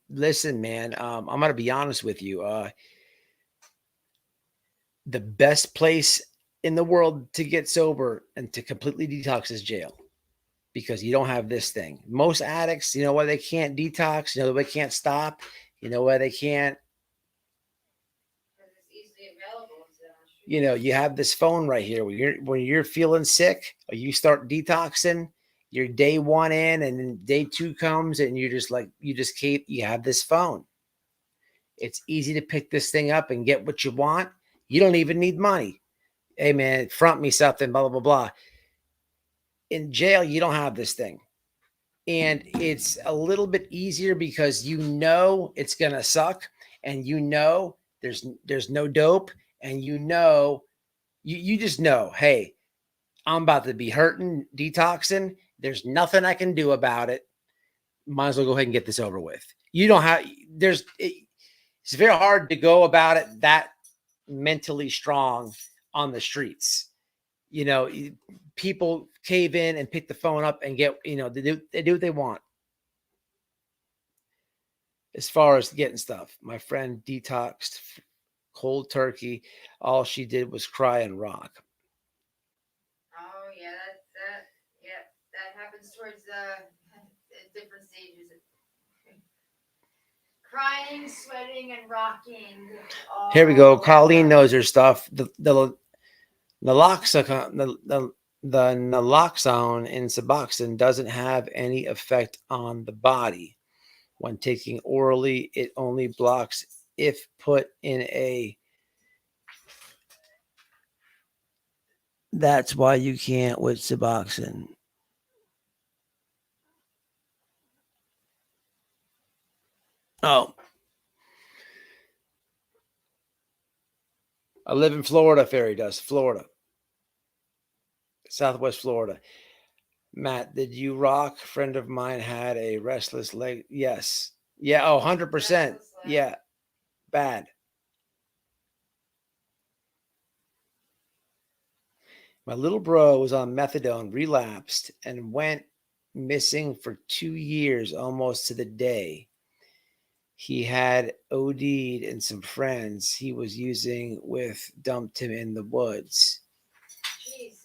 S2: Listen, man. I'm gonna be honest with you. The best place in the world to get sober and to completely detox is jail, because you don't have this thing. Most addicts, you know why they can't detox? You know why they can't stop? You know why they can't?
S3: because it's easily available.
S2: You know, you have this phone right here. When you're feeling sick, or you start detoxing, you're day one in, and then day two comes, and you're just like, you have this phone. It's easy to pick this thing up and get what you want. You don't even need money. Hey man, front me something, blah, blah, blah, blah. In jail, you don't have this thing. And it's a little bit easier because you know it's gonna suck, and you know there's no dope, and you know you just know, hey, I'm about to be hurting, detoxing. There's nothing I can do about it. Might as well go ahead and get this over with. You don't have it's very hard to go about it that mentally strong on the streets. You know, people cave in and pick the phone up and get, they do what they want. As far as getting stuff, my friend detoxed cold turkey. All she did was cry and rock.
S3: Oh yeah, that happens towards different stages. Crying, sweating, and rocking.
S2: Here we go.
S3: all
S2: Colleen
S3: over.
S2: knows her stuff. The naloxone, the naloxone in Suboxone doesn't have any effect on the body. When taken orally, it only blocks if put in a. That's why you can't with Suboxone. Oh. I live in Florida, Fairy does. Florida. Southwest Florida. Matt, did you rock? Friend of mine had a restless leg. Yes. Yeah. Oh, 100%.
S3: Restless leg.
S2: Yeah. Bad. My little bro was on methadone, relapsed, and went missing for 2 years, almost to the day. He had OD'd and some friends he was using with dumped him in the woods.
S3: Jesus.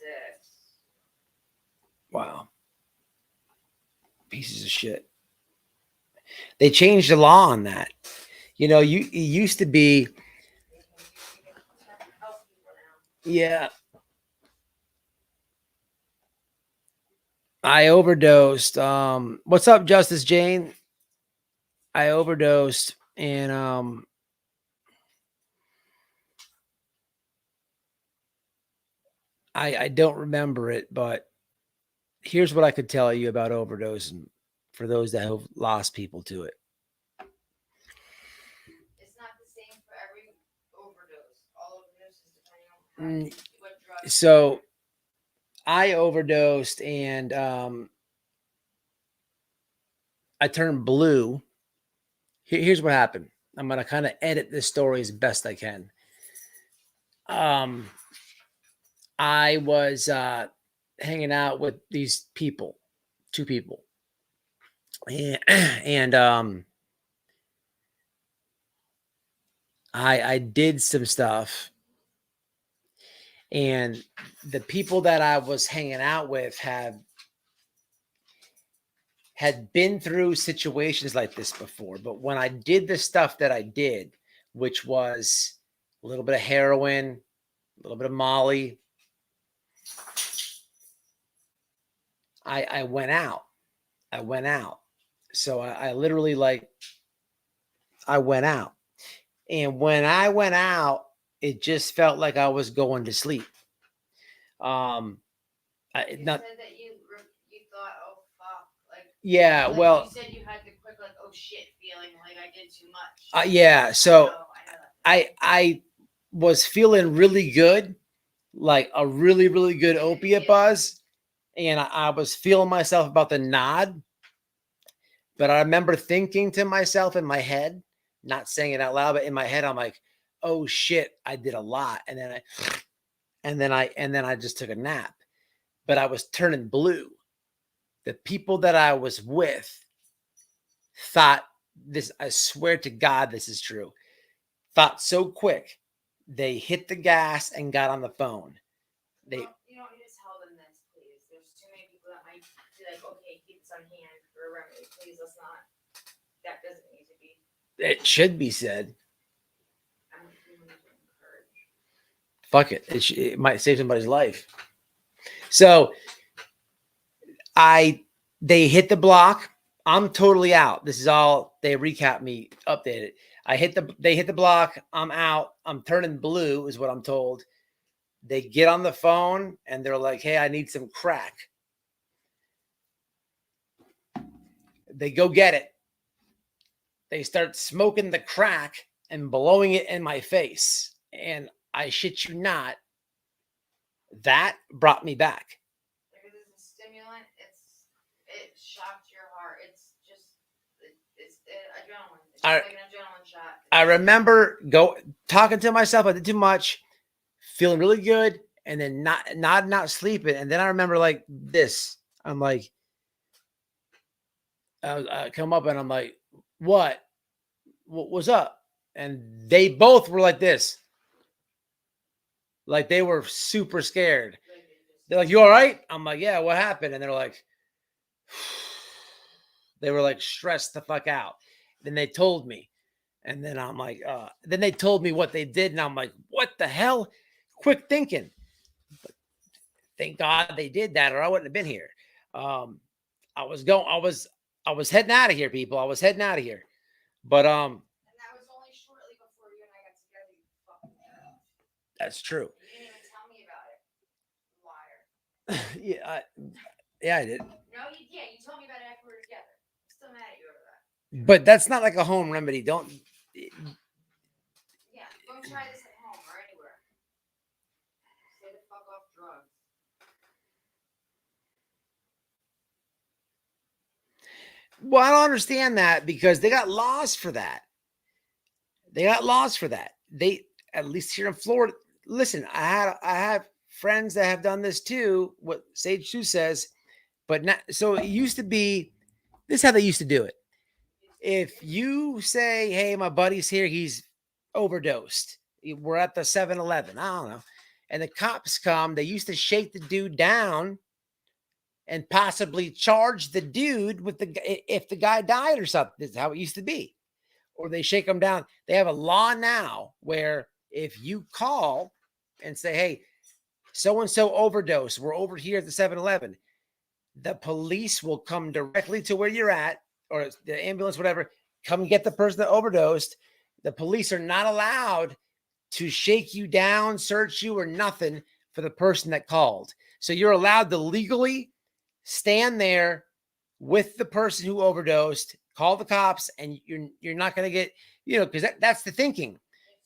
S2: Wow. Pieces of shit. They changed the law on that. You know, it used to be, yeah. I overdosed. What's up, Justice Jane? I overdosed and I don't remember it, but here's what I could tell you about overdosing for those that have lost people to it.
S3: It's not the same for every overdose. All overdoses depending on what drug.
S2: So I overdosed and I turned blue. Here's what happened. I'm gonna kind of edit this story as best I can. I was hanging out with these people, 2 people, and I did some stuff, and the people that I was hanging out with had been through situations like this before. But when I did the stuff that I did, which was a little bit of heroin, a little bit of Molly, I went out. I went out. So I literally I went out. And when I went out, it just felt like I was going to sleep.
S3: You
S2: Not
S3: said that you thought, oh fuck, like
S2: yeah,
S3: like
S2: well,
S3: you said you had the quick like oh shit feeling, like I did too much.
S2: yeah. So
S3: I know that.
S2: I was feeling really good, like a really, really good opiate buzz. And I was feeling myself about to nod. But I remember thinking to myself in my head, not saying it out loud, but in my head, I'm like, oh shit, I did a lot. And then I just took a nap. But I was turning blue. The people that I was with thought this, I swear to God, this is true. Thought so quick, they hit the gas and got on the phone. They,
S3: Well, you don't need to tell them this, please. There's too many people that might be like, okay, keep this on hand for a remedy. Please, let's not. That doesn't need to be.
S2: it should be said.
S3: I'm feeling encouraged.
S2: Fuck it. It might save somebody's life. So they hit the block. I'm totally out. This is all they recap me, updated. They hit the block. I'm out. I'm turning blue, is what I'm told. They get on the phone and they're like, hey, I need some crack. They go get it. They start smoking the crack and blowing it in my face. And I shit you not, that brought me back.
S3: Because it's a stimulant, it shocks your heart. It's adrenaline. It's like an adrenaline shot.
S2: I remember talking to myself. I did too much, feeling really good, and then not sleeping. And then I remember like this. I'm like, I come up and I'm like, what was up? And they both were like this. Like they were super scared. They're like, you all right? I'm like, yeah, what happened? And they're like, they were like stressed the fuck out. Then they told me. And then I'm like, then they told me what they did. And I'm like, what the hell? Quick thinking. But thank God they did that, or I wouldn't have been here. I was heading out of here, people. I was heading out of here. But
S3: And that was only shortly before you and I got together, you fucking jerk.
S2: that's true.
S3: You didn't even tell me about it. Liar.
S2: Yeah, I did.
S3: No, you told me about it after we were together. I'm still mad at you over that.
S2: But that's not like a home remedy. Don't.
S3: Yeah, don't try this at home or anywhere. Stay the fuck off drugs.
S2: Well, I don't understand that because they got laws for that. They got laws for that. They, at least here in Florida. Listen, I have friends that have done this too. What Sage Sue says, but not. So it used to be. This is how they used to do it. If you say, "Hey, my buddy's here. He's overdosed. We're at the 7-Eleven. I don't know," and the cops come, they used to shake the dude down and possibly charge the dude with if the guy died or something. This is how it used to be. Or they shake them down. They have a law now where if you call and say, "Hey, so-and-so overdose. We're over here at the 7-Eleven," the police will come directly to where you're at, or the ambulance, whatever, come get the person that overdosed. The police are not allowed to shake you down, search you, or nothing for the person that called. So you're allowed to legally stand there with the person who overdosed, call the cops, and you're not going to get, because that's the thinking.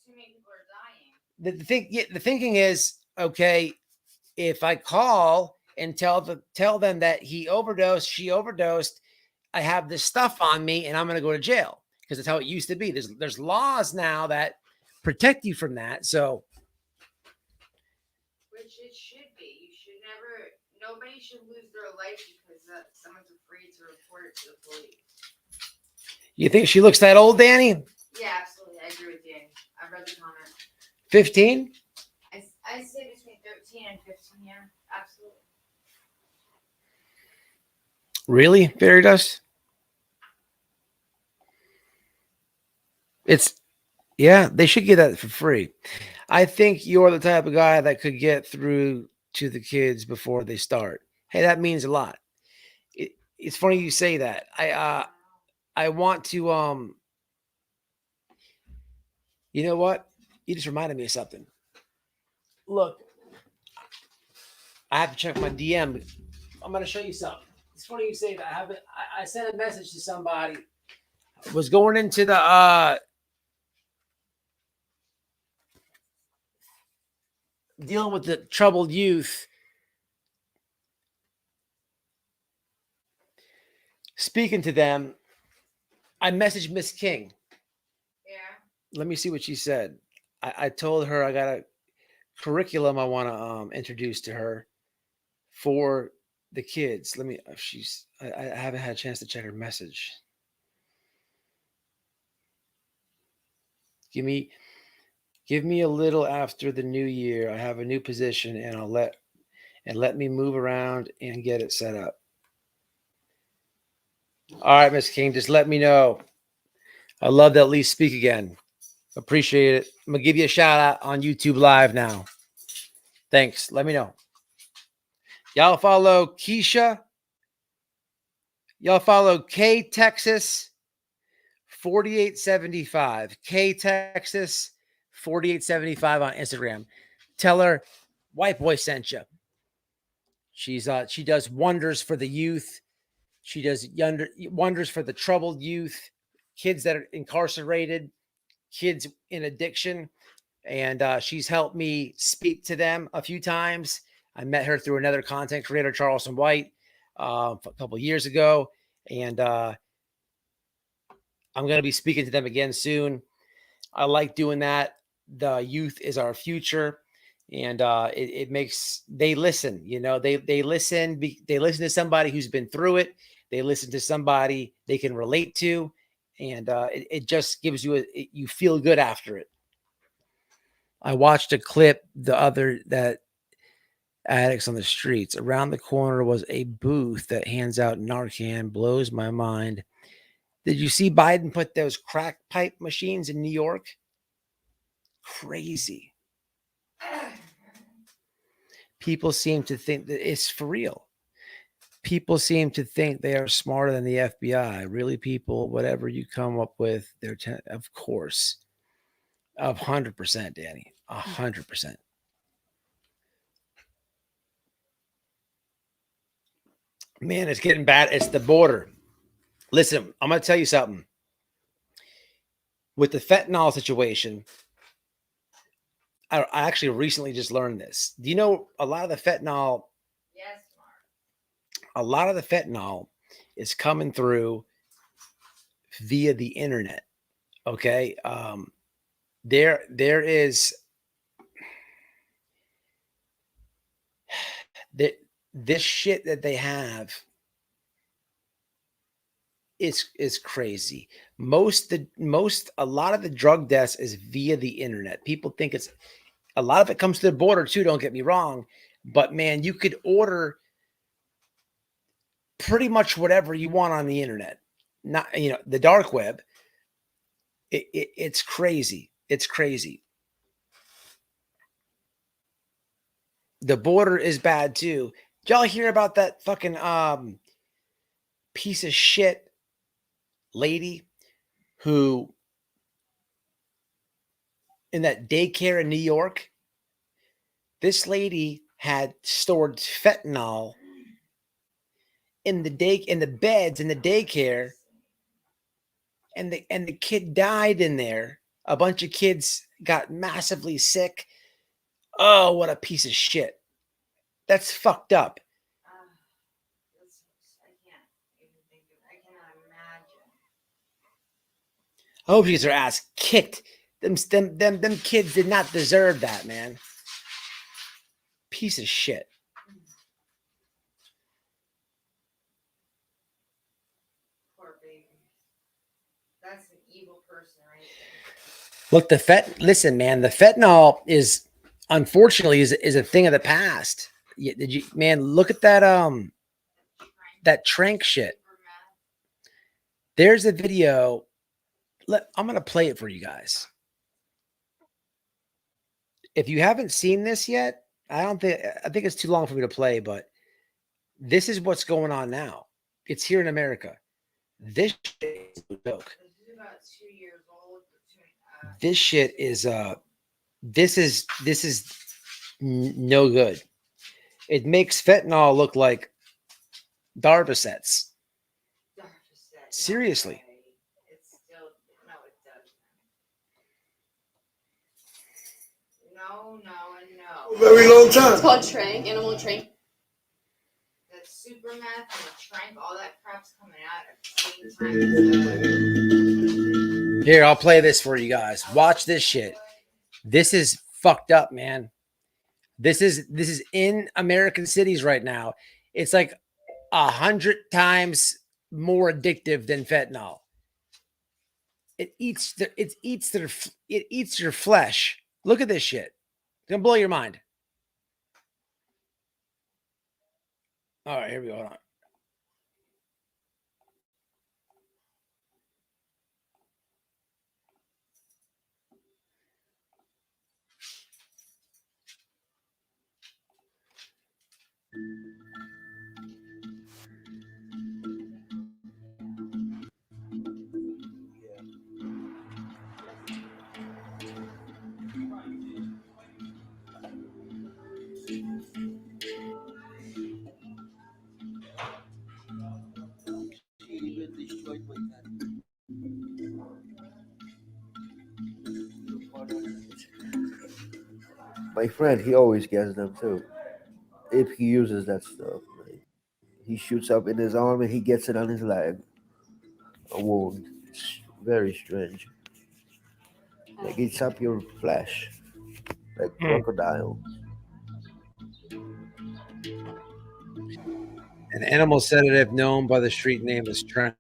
S3: Too many people are dying.
S2: The thinking is, okay, if I call and tell them that he overdosed, she overdosed, I have this stuff on me and I'm going to go to jail, because that's how it used to be. There's laws now that protect you from that. So,
S3: Which it should be. Nobody should lose their life because someone's afraid to report it to the police.
S2: you think she looks that old, Danny?
S3: Yeah, absolutely. I agree with Danny. I read the comment.
S2: 15?
S3: I say between 13 and 15, yeah. Absolutely.
S2: Really? Fairy dust? They should get that for free. I think you're the type of guy that could get through to the kids before they start. Hey, that means a lot. It's funny you say that. I want to, you know what? You just reminded me of something. Look, I have to check my DM. I'm going to show you something. It's funny you say that. I sent a message to somebody. I was going into the dealing with the troubled youth. Speaking to them, I messaged Miss King.
S3: Yeah.
S2: Let me see what she said. I told her I got a curriculum I want to introduce to her for the kids. I haven't had a chance to check her message. Give me a little after the new year. I have a new position and let me move around and get it set up. All right, Miss King, just let me know. I love to at least speak again. Appreciate it. I'm going to give you a shout out on YouTube Live now. Thanks. Let me know. Y'all follow Keisha. Y'all follow K Texas 4875. K Texas 4875 on Instagram. Tell her White Boy sent you. She does wonders for the youth. She does wonders for the troubled youth, kids that are incarcerated, kids in addiction. And she's helped me speak to them a few times. I met her through another content creator, Charleston White, a couple of years ago. And I'm going to be speaking to them again soon. I like doing that. The youth is our future. And it makes, they listen, they listen to somebody who's been through it. They listen to somebody they can relate to. And it just gives you you feel good after it. I watched a clip that addicts on the streets. Around the corner was a booth that hands out Narcan. Blows my mind. Did you see Biden put those crack pipe machines in New York? Crazy. People seem to think that it's for real. People seem to think they are smarter than the FBI. Really, people, whatever you come up with, of course, 100%, Danny, 100%. Man, it's getting bad. It's the border. Listen, I'm going to tell you something. With the fentanyl situation, I actually recently just learned this. Do you know a lot of the fentanyl?
S3: Yes, Mark.
S2: A lot of the fentanyl is coming through via the internet. Okay, there is this shit that they have is crazy. A lot of the drug deaths is via the internet. People think it's a lot of it comes to the border too. Don't get me wrong, but man, you could order pretty much whatever you want on the internet. Not the dark web. It's crazy. It's crazy. The border is bad too. Did y'all hear about that fucking piece of shit lady who in that daycare in New York? This lady had stored fentanyl in the beds in the daycare, and the kid died in there. A bunch of kids got massively sick. Oh, what a piece of shit. That's fucked up.
S3: I can't even think of. I cannot imagine.
S2: I hope she gets her ass kicked. Them kids did not deserve that, man. Piece of shit.
S3: Poor baby. That's an evil person right there.
S2: Look, listen, man, the fentanyl is unfortunately is a thing of the past. Did you, man, look at that trank shit. There's a video. I'm gonna play it for you guys. If you haven't seen this yet, I think it's too long for me to play, but this is what's going on now. It's here in America. This shit is a joke.
S3: This is about 2 years old.
S2: This shit is this is no good. It makes fentanyl look like Darvocets. Seriously.
S3: It's still no, it doesn't. No, and no.
S1: Very long time.
S7: It's called trank, animal trank.
S3: The super meth and the trank, all that crap's coming out at the same time.
S2: Here, I'll play this for you guys. Watch this shit. This is fucked up, man. This is in American cities right now. It's like 100 times more addictive than fentanyl. It eats your flesh. Look at this shit. It's gonna blow your mind. All right, here we go. Hold on.
S8: My friend, he always gets them too. If he uses that stuff, like, he shoots up in his arm and he gets it on his leg. A wound. It's very strange. Like eats up your flesh, like crocodile.
S2: An animal sedative known by the street name as trank.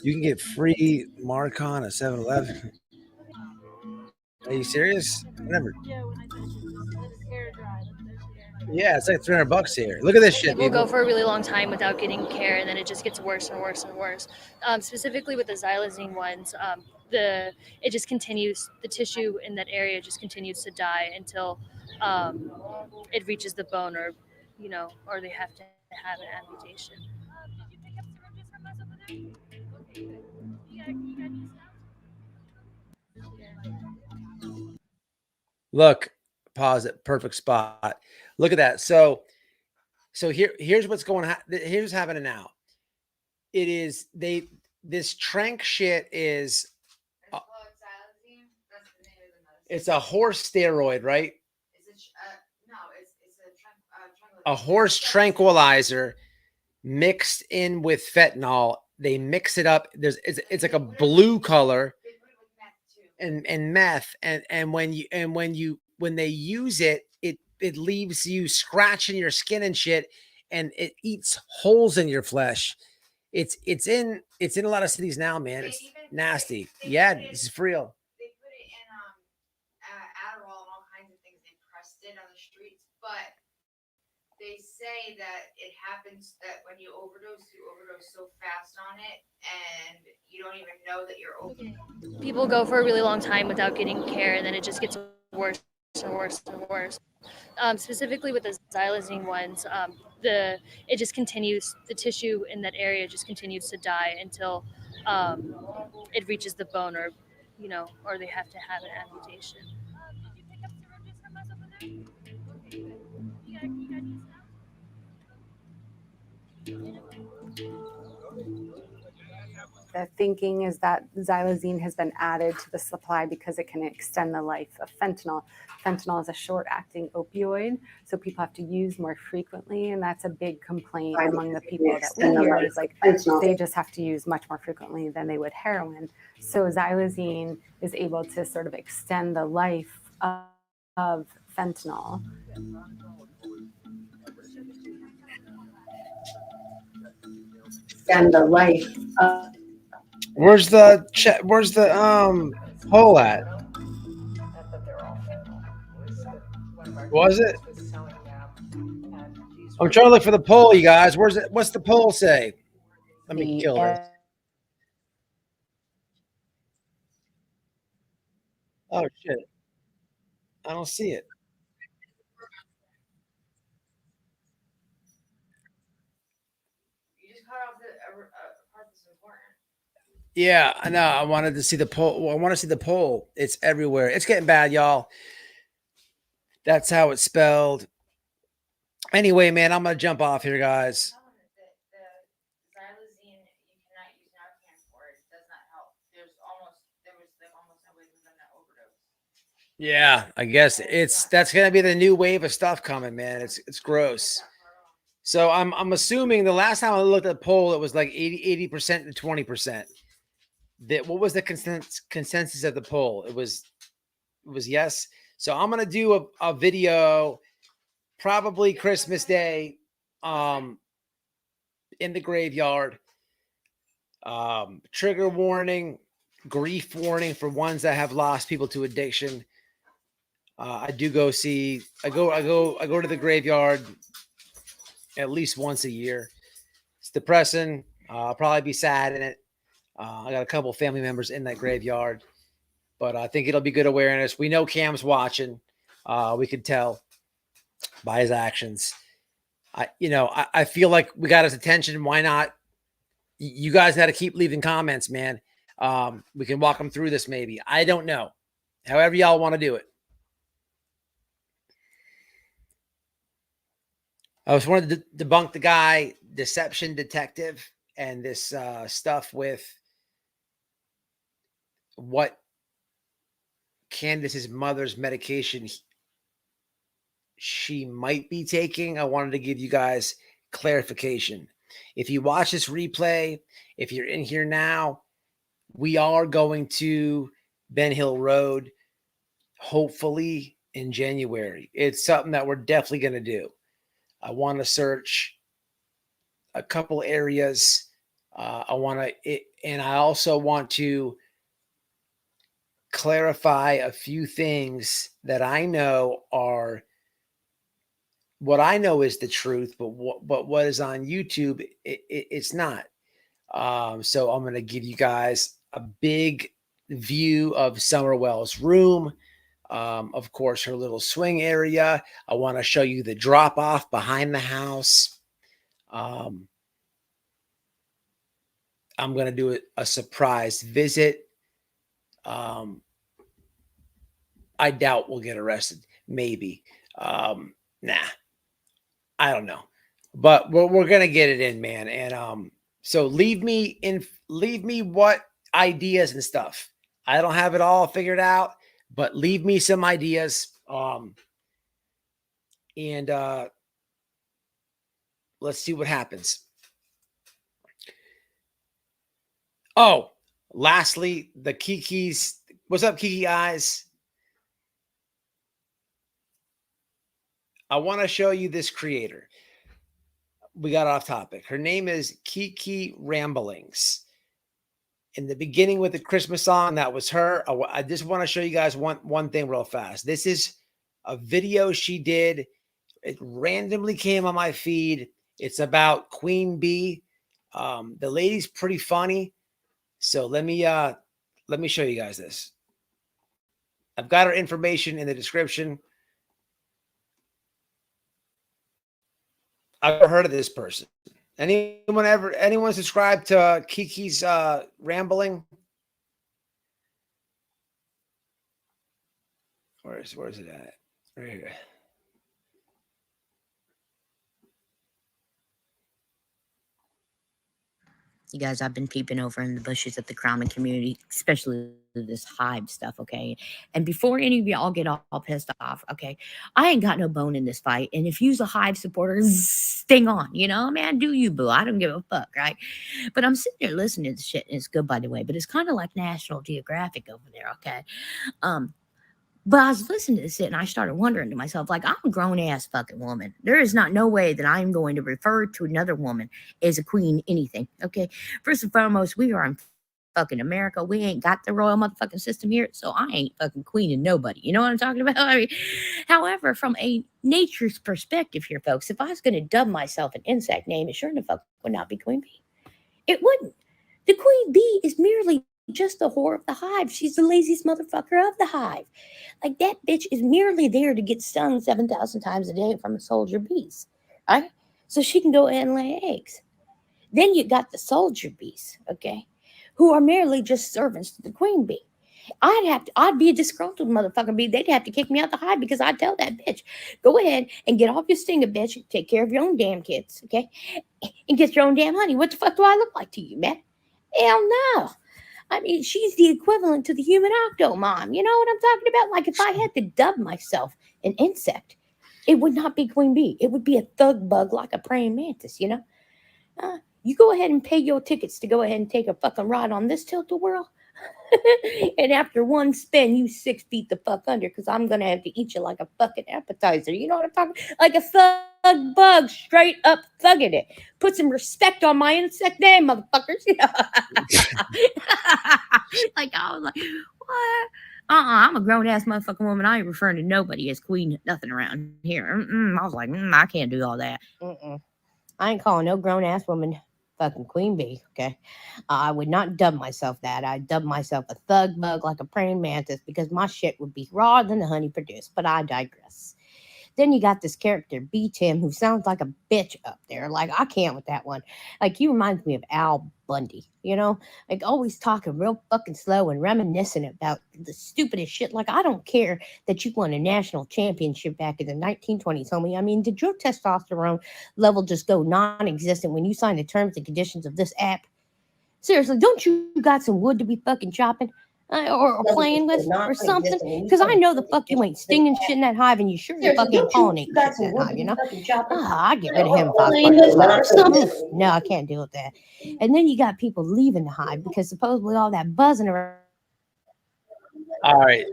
S2: You can get free Marcon at 7-Eleven. Are you serious? I never. Yeah, it's like $300 here. Look at this shit,
S7: People go
S2: people.
S7: for a really long time without getting care, and then it just gets worse and worse and worse. Specifically with the xylazine ones, it just continues. The tissue in that area just continues to die until it reaches the bone, or they have to have an amputation.
S2: Look, pause it. Perfect spot. Look at that. So here's what's going on. Here's happening now. It is this trank shit is
S3: That's called xylazine. That's the name of the medicine.
S2: it's a horse steroid, right?
S3: No, it's a
S2: A horse tranquilizer mixed in with fentanyl. They mix it up. It's like a blue color
S3: They put it with meth too.
S2: and meth and when they use it, it leaves you scratching your skin and shit, and it eats holes in your flesh. It's in a lot of cities now, man. It's nasty. Yeah, this is real.
S3: They put it in Adderall and all kinds of things. They pressed it on the streets, but they say that it happens that when you overdose so fast on it, and you don't even know that you're overdosing.
S7: People go for a really long time without getting care, and then it just gets worse and worse and worse. Specifically with the xylazine ones, it just continues. The tissue in that area just continues to die until it reaches the bone, or they have to have an amputation.
S9: The thinking is that xylazine has been added to the supply because it can extend the life of fentanyl. Fentanyl is a short-acting opioid, so people have to use more frequently, and that's a big complaint among the people that we hear is like they just have to use much more frequently than they would heroin. So xylazine is able to sort of extend the life of fentanyl. Extend the life of.
S2: Where's the hole at? Was it? I'm trying to look for the poll, you guys. Where's it? What's the poll say? Let me kill this. Oh shit! I don't see it.
S3: You just cut off the part that's important.
S2: Yeah, I know. I wanted to see the poll. Well, I want to see the poll. It's everywhere. It's getting bad, y'all. That's how it's spelled. Anyway, man, I'm gonna jump off here, guys.
S3: The xylazine you cannot use Narcan for. It does not help. There was almost no way to prevent that overdose.
S2: Yeah, I guess that's gonna be the new wave of stuff coming, man. It's gross. So I'm assuming the last time I looked at the poll, it was like 80% to 20%. What was the consensus of the poll? It was yes. So I'm gonna do a video, probably Christmas Day, in the graveyard. Trigger warning, grief warning for ones that have lost people to addiction. I do go see. I go to the graveyard at least once a year. It's depressing. I'll probably be sad in it. I got a couple family members in that graveyard, but I think it'll be good awareness. We know Cam's watching. We could tell by his actions. I feel like we got his attention. Why not? You guys got to keep leaving comments, man. We can walk him through this maybe. I don't know. However y'all want to do it. I was wanted to debunk the guy, deception detective, and this stuff with what Candace's mother's medication she might be taking. I wanted to give you guys clarification. If you watch this replay, if you're in here now, we are going to Ben Hill Road, hopefully in January. It's something that we're definitely going to do. I want to search a couple areas. I want to And I also want to clarify a few things that I know are what I know is the truth, but what is on YouTube, it's not. So I'm going to give you guys a big view of Summer Wells' room. Of course, her little swing area. I want to show you the drop off behind the house. I'm going to do a surprise visit. I doubt we'll get arrested. Maybe. Nah, I don't know, but we're going to get it in, man. And, so leave me what ideas and stuff. I don't have it all figured out, but leave me some ideas. And let's see what happens. Oh, lastly, the Kiki's. What's up, Kiki eyes? I want to show you this creator. We got off topic. Her name is Kiki Ramblings. In the beginning with the Christmas song, that was her. I just want to show you guys one thing real fast. This is a video she did. It randomly came on my feed. It's about Queen Bee. The lady's pretty funny. So let me show you guys this. I've got her information in the description. I've never heard of this person. Anyone subscribed to Kiki's rambling? Where's it at? Right here.
S10: You guys, I've been peeping over in the bushes of the Crackin community, especially this hive stuff, okay? And before any of y'all get all pissed off, okay, I ain't got no bone in this fight. And if you's a hive supporter, sting on, you know, man, do you, boo? I don't give a fuck, right? But I'm sitting there listening to this shit, and it's good, by the way, but it's kind of like National Geographic over there, okay? But I was listening to this and I started wondering to myself, like, I'm a grown-ass fucking woman. There is not no way that I'm going to refer to another woman as a queen anything, okay? First and foremost, we are in fucking America. We ain't got the royal motherfucking system here, so I ain't fucking queening nobody. You know what I'm talking about? I mean, however, from a nature's perspective here, folks, if I was going to dub myself an insect name, it sure the fuck would not be Queen Bee. It wouldn't. The Queen Bee is merely just the whore of the hive. She's the laziest motherfucker of the hive. Like, that bitch is merely there to get stung 7,000 times a day from a soldier bees, right? So she can go ahead and lay eggs. Then you got the soldier bees, okay, who are merely just servants to the queen bee. I'd be a disgruntled motherfucking bee. They'd have to kick me out the hive because I'd tell that bitch, go ahead and get off your stinger, bitch. Take care of your own damn kids, okay? And get your own damn honey. What the fuck do I look like to you, man? Hell no. I mean, she's the equivalent to the human octomom. You know what I'm talking about? Like, if I had to dub myself an insect, it would not be Queen Bee. It would be a thug bug like a praying mantis, you know? You go ahead and pay your tickets to go ahead and take a fucking ride on this tilt-a-whirl. And after one spin, you 6 feet the fuck under because I'm going to have to eat you like a fucking appetizer. You know what I'm talking about? Like a thug bug, straight up thugging it. Put some respect on my insect name, motherfuckers. Like, I was like, what? I'm a grown-ass motherfucking woman. I ain't referring to nobody as queen nothing around here. I was like, I can't do all that. I ain't calling no grown-ass woman fucking Queen Bee, okay? I would not dub myself that. I'd dub myself a thug bug like a praying mantis because my shit would be rawer than the honey produced, but I digress. Then you got this character, B. Tim, who sounds like a bitch up there. Like, I can't with that one. Like, he reminds me of Al Bundy, you know? Like, always talking real fucking slow and reminiscent about the stupidest shit. Like, I don't care that you won a national championship back in the 1920s, homie. I mean, did your testosterone level just go non-existent when you signed the terms and conditions of this app? Seriously, don't you got some wood to be fucking chopping? Or playing with or something, because I know the fuck you ain't stinging shit in that hive, and you sure the fuck ain't pollinating shit in that hive, you know? I get rid of him if I fucking no, I can't deal with that. And then you got people leaving the hive because supposedly all that buzzing around.
S2: All right,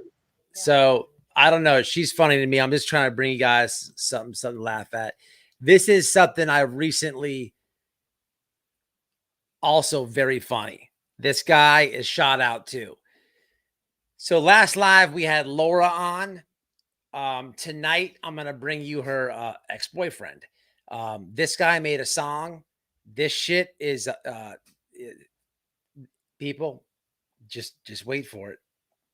S2: so I don't know. She's funny to me. I'm just trying to bring you guys something to laugh at. This is something I recently also very funny. This guy is shot out too. So last live we had Laura on. Tonight I'm gonna bring you her ex-boyfriend. This guy made a song. This shit is people, just wait for it.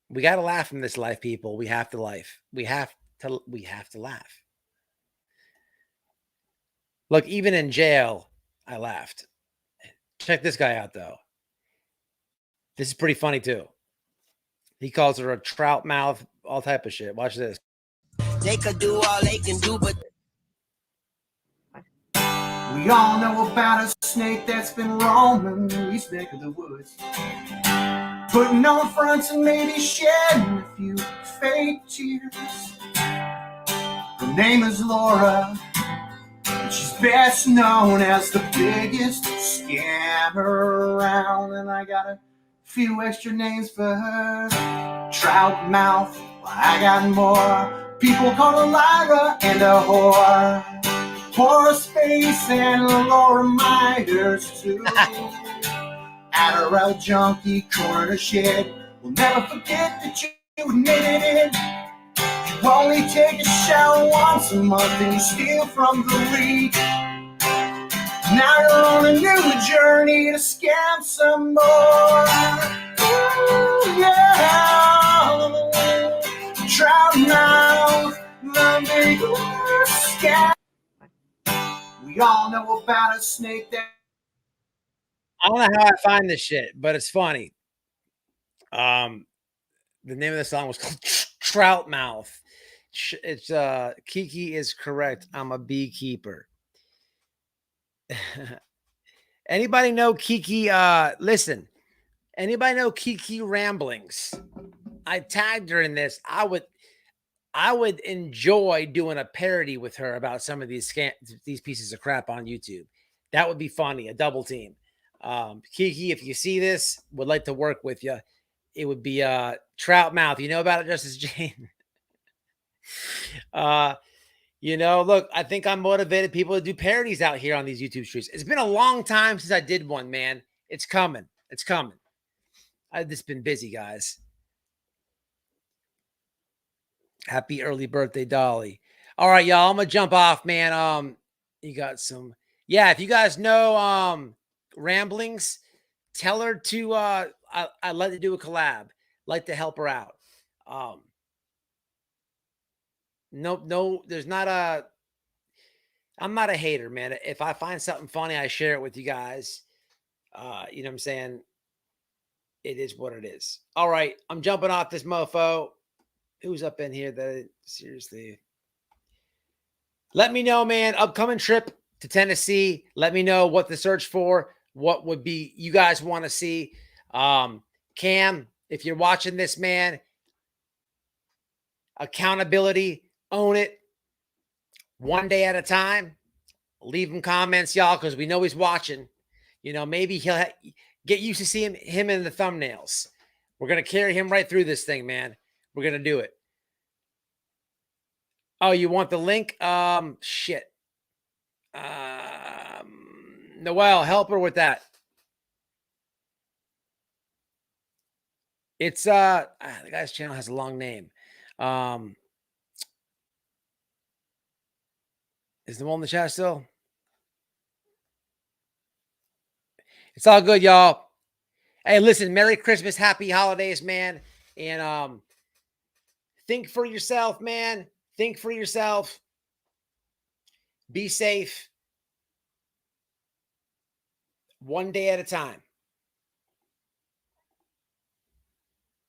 S2: We gotta laugh in this life, people. We have to laugh. We have to laugh. Look, even in jail, I laughed. Check this guy out though. This is pretty funny too. He calls her a trout mouth, all type of shit. Watch this.
S11: They could do all they can do, but we all know about a snake that's been roaming these neck of the woods, putting on fronts and maybe shedding a few fake tears. Her name is Laura, and she's best known as the biggest scammer around. And I got a few extra names for her. Trout mouth, well, I got more. People call her Lyra and a whore. Horace Face and Laura Myers too. Adderall junkie, corner shit. We'll never forget that you admitted it. You only take a shower once a month and you steal from the league. Now you're on a new journey to scam some more. Ooh, yeah. Trout mouth, the biggest scam. We all know about a snake that.
S2: I don't know how I find this shit, but it's funny. The name of the song was called Trout Mouth. It's Kiki is correct. I'm a beekeeper. Anybody know Kiki? Listen, anybody know Kiki Ramblings? I tagged her in this. I would enjoy doing a parody with her about some of these pieces of crap on YouTube. That would be funny, a double team. Kiki, if you see this, would like to work with you. It would be Trout Mouth. You know about it, Justice Jane? You know, look, I think I'm motivated people to do parodies out here on these YouTube streets. It's been a long time since I did one, man. It's coming. It's coming. I've just been busy, guys. Happy early birthday, Dolly. All right, y'all. I'm gonna jump off, man. You got some. Yeah, if you guys know Ramblings, tell her to I'd like to do a collab. Like to help her out. No, there's not a. I'm not a hater, man. If I find something funny, I share it with you guys. You know what I'm saying? It is what it is. All right, I'm jumping off this mofo. Who's up in here that seriously? Let me know, man. Upcoming trip to Tennessee. Let me know what to search for. What would be you guys want to see? Cam, if you're watching this, man, accountability, own it. One day at a time. Leave him comments, y'all, because we know he's watching. You know, maybe he'll get used to seeing him in the thumbnails. We're going to carry him right through this thing, man. We're going to do it. Oh, you want the link? Shit. Noelle, help her with that. It's the guy's channel has a long name. Is the one in the chat still? It's all good, y'all. Hey, listen, Merry Christmas, Happy Holidays, man. And think for yourself, man. Think for yourself. Be safe. One day at a time.